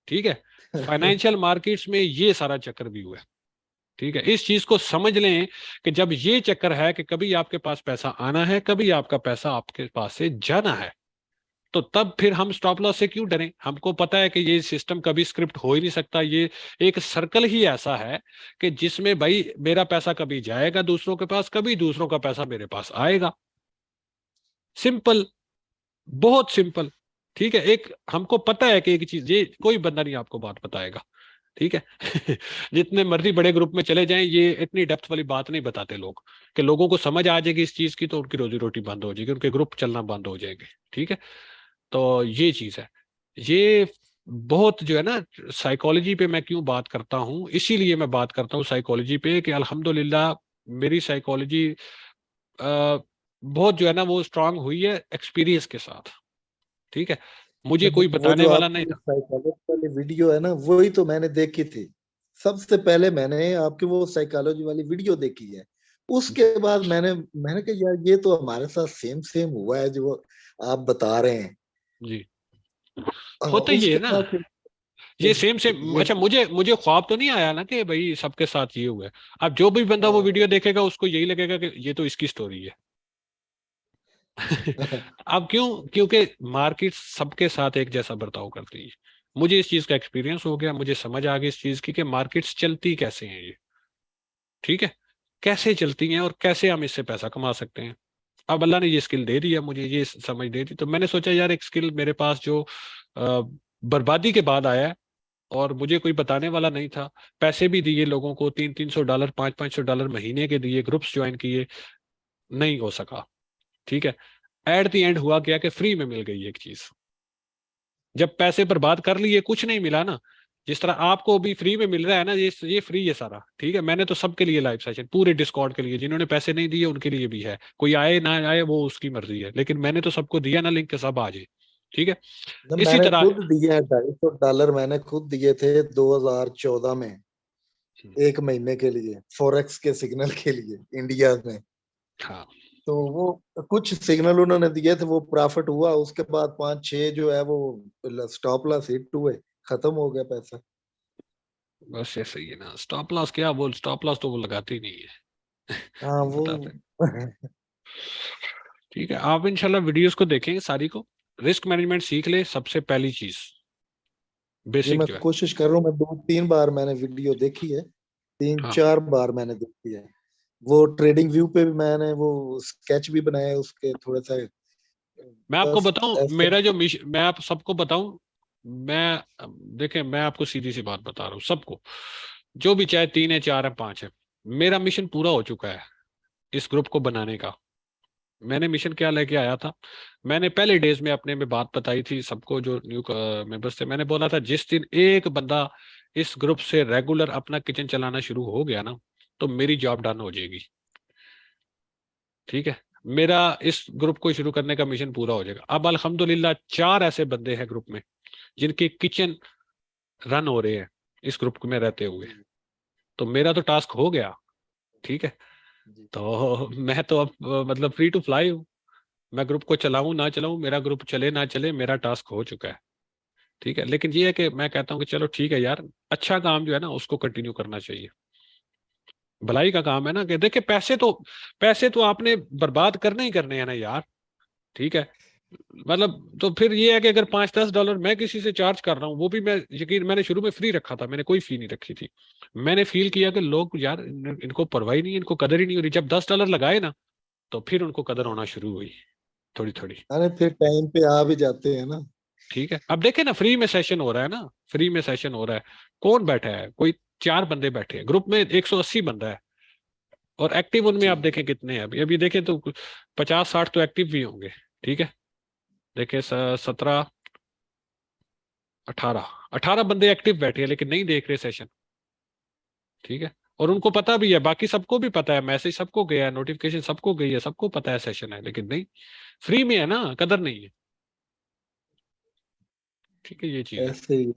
ठीक है, फाइनेंशियल मार्केट्स में ये सारा चक्कर भी हुआ है। ठीक है, इस चीज को समझ लें कि जब ये चक्कर है कि कभी आपके पास पैसा आना है, कभी आपका पैसा आपके पास से जाना है, तो तब फिर हम स्टॉप लॉस से क्यों डरें? हमको पता है कि ये सिस्टम कभी स्क्रिप्ट हो ही नहीं सकता, ये एक सर्कल ही ऐसा है कि जिसमें भाई मेरा पैसा कभी जाएगा दूसरों के पास, कभी दूसरों का पैसा मेरे पास आएगा। सिंपल, बहुत सिंपल। ठीक है, एक हमको पता है कि एक चीज, ये कोई बंदा नहीं आपको बात बताएगा। ठीक है जितने मर्जी बड़े ग्रुप में चले जाएं, ये इतनी डेप्थ वाली बात नहीं बताते लोग, कि लोगों को समझ आ जाएगी इस चीज की तो उनकी रोजी रोटी बंद हो जाएगी, उनके ग्रुप चलना बंद हो जाएंगे। ठीक है, तो ये चीज है। ये बहुत जो है ना, साइकोलॉजी पे मैं क्यों बात करता हूँ, इसीलिए मैं बात करता हूँ साइकोलॉजी पे, कि अल्हम्दुलिल्लाह मेरी साइकोलॉजी बहुत जो है ना वो स्ट्रांग हुई है एक्सपीरियंस के साथ। ठीक है, मुझे कोई वो बताने जो वाला नहीं आपकी था। साइकोलॉजी वाली वीडियो है ना, वही तो मैंने देखी थी। सबसे पहले मैंने आपकी वो साइकोलॉजी वाली वीडियो देखी है। उसके बाद मैंने मैंने कहा यार ये तो हमारे साथ सेम सेम हुआ है जो आप बता रहे हैं। जी, होता ही है उसके ना, बाद फिर ये सेम सेम। ये अच्छा, मुझे मुझे ख्वाब तो नहीं आया ना कि भाई सबके साथ ये हुआ है। अब जो भी बंदा वो वीडियो देखेगा उसको यही लगेगा कि ये तो इसकी स्टोरी है अब क्यों? क्योंकि मार्केट सबके साथ एक जैसा बर्ताव करती है। मुझे इस चीज का एक्सपीरियंस हो गया, मुझे समझ आ गई इस चीज की कि मार्केट्स चलती कैसे हैं ये। ठीक है, कैसे चलती हैं और कैसे हम इससे पैसा कमा सकते हैं। अब अल्लाह ने ये स्किल दे दी है, मुझे ये समझ दे दी, तो मैंने सोचा यार एक स्किल मेरे पास जो बर्बादी के बाद आया है, और मुझे कोई बताने वाला नहीं था। पैसे भी दिए लोगों को, $300-300, $500 महीने के दिए, ग्रुप्स ज्वाइन किए, नहीं हो सका। ठीक है, एट द एंड हुआ क्या कि फ्री में मिल गई एक चीज। जब पैसे बर्बाद कर लिए कुछ नहीं मिला ना, जिस तरह आपको अभी फ्री में मिल रहा है ना, ये फ्री है सारा। ठीक है, मैंने तो सबके लिए लाइव सेशन, पूरे डिस्कॉर्ड के लिए, जिन्होंने पैसे नहीं दिए उनके लिए भी है, कोई आए ना आए वो उसकी मर्जी है, लेकिन मैंने तो सबको दिया ना लिंक के, सब आ जाए। ठीक है, ना इसी मैंने तरह। खुद दिए हैं $250 मैंने खुद दिए थे 2014 में, एक महीने के लिए फॉरेक्स के सिग्नल के लिए इंडिया में। हाँ, तो वो कुछ सिग्नल उन्होंने दिए थे, वो प्रॉफिट हुआ। उसके बाद 5-6 जो है वो स्टॉप लॉस हिट हुए, खत्म हो गया पैसा। बस ऐसे ही है ना, स्टॉप लॉस क्या, वो स्टॉप लॉस तो वो लगाते ही नहीं है हाँ वो बताते हैं। ठीक है, आप इंशाल्लाह वीडियोस को देखेंगे सारी को, रिस्क मैनेजमेंट सीख ले, सबसे पहली चीज ये बेसिक मैं जो है। कोशिश कर रहा हूँ। मैं 2-3 बार मैंने वीडियो देखी है, तीन हाँ, चार बार मैंने देखी है। वो ट्रेडिंग व्यू पे भी मैंने वो स्केच भी बनाए उसके थोड़ा सा। मैं आपको बस बताऊं, ऐसे। मेरा जो मिशन, मैं आप सबको बताऊं, मैं, देखें मैं आपको सीधी सी बात बता रहा हूँ सबको, जो भी चाहे 3 है, 4 है, 5 है, मेरा मिशन पूरा हो चुका है इस ग्रुप को बनाने का। मैंने मिशन क्या लेके आया था, मैंने पहले डेज में अपने में बात बताई थी सबको जो न्यू मेंबर्स थे, मैंने बोला था जिस दिन एक बंदा इस ग्रुप से रेगुलर अपना किचन चलाना शुरू हो गया ना, तो मेरी जॉब डन हो जाएगी। ठीक है, मेरा इस ग्रुप को शुरू करने का मिशन पूरा हो जाएगा। अब अल्हम्दुलिल्लाह 4 ऐसे बंदे हैं ग्रुप में जिनके किचन रन हो रहे हैं इस ग्रुप में रहते हुए, जी तो मेरा तो टास्क हो गया। ठीक है, जी। तो मैं तो अब मतलब फ्री टू फ्लाई हूँ। मैं ग्रुप को चलाऊं ना चलाऊं, मेरा ग्रुप चले ना चले, मेरा टास्क हो चुका है। ठीक है, लेकिन ये है कि मैं कहता हूँ कि चलो ठीक है यार, अच्छा काम जो है ना उसको कंटिन्यू करना चाहिए। भलाई का काम है ना, कि देखिए पैसे तो आपने बर्बाद करने ही करने हैं ना यार। ठीक है, मतलब तो फिर ये है कि अगर $5-10 मैं किसी से चार्ज कर रहा हूँ, वो भी मैंने शुरू में फ्री रखा था, मैंने कोई फी नहीं रखी थी। मैंने फील किया कि लोग यार इनको परवाह ही नहीं, इनको कदर ही नहीं हो रही। जब $10 लगाए ना, तो फिर उनको कदर होना शुरू हुई, थोड़ी थोड़ी। अरे फिर टाइम पे आ भी जाते हैं ना। ठीक है, अब देखे ना, फ्री में सेशन हो रहा है ना, फ्री में सेशन हो रहा है। कौन बैठा है? कोई 4 बंदे बैठे हैं, ग्रुप में 180 बंदा है। और एक्टिव उनमें जी। आप देखें कितने हैं, अभी अभी देखें तो 50-60 तो एक्टिव भी होंगे। ठीक है, देखें 17, 18 बंदे एक्टिव बैठे हैं, लेकिन नहीं देख रहे सेशन। ठीक है, और उनको पता भी है, बाकी सबको भी पता है, मैसेज सबको गया है, नोटिफिकेशन सबको गई है, सबको पता है सेशन है, लेकिन नहीं, फ्री में है ना, कदर नहीं है। ठीक है, ये चीज है। ऐसे ही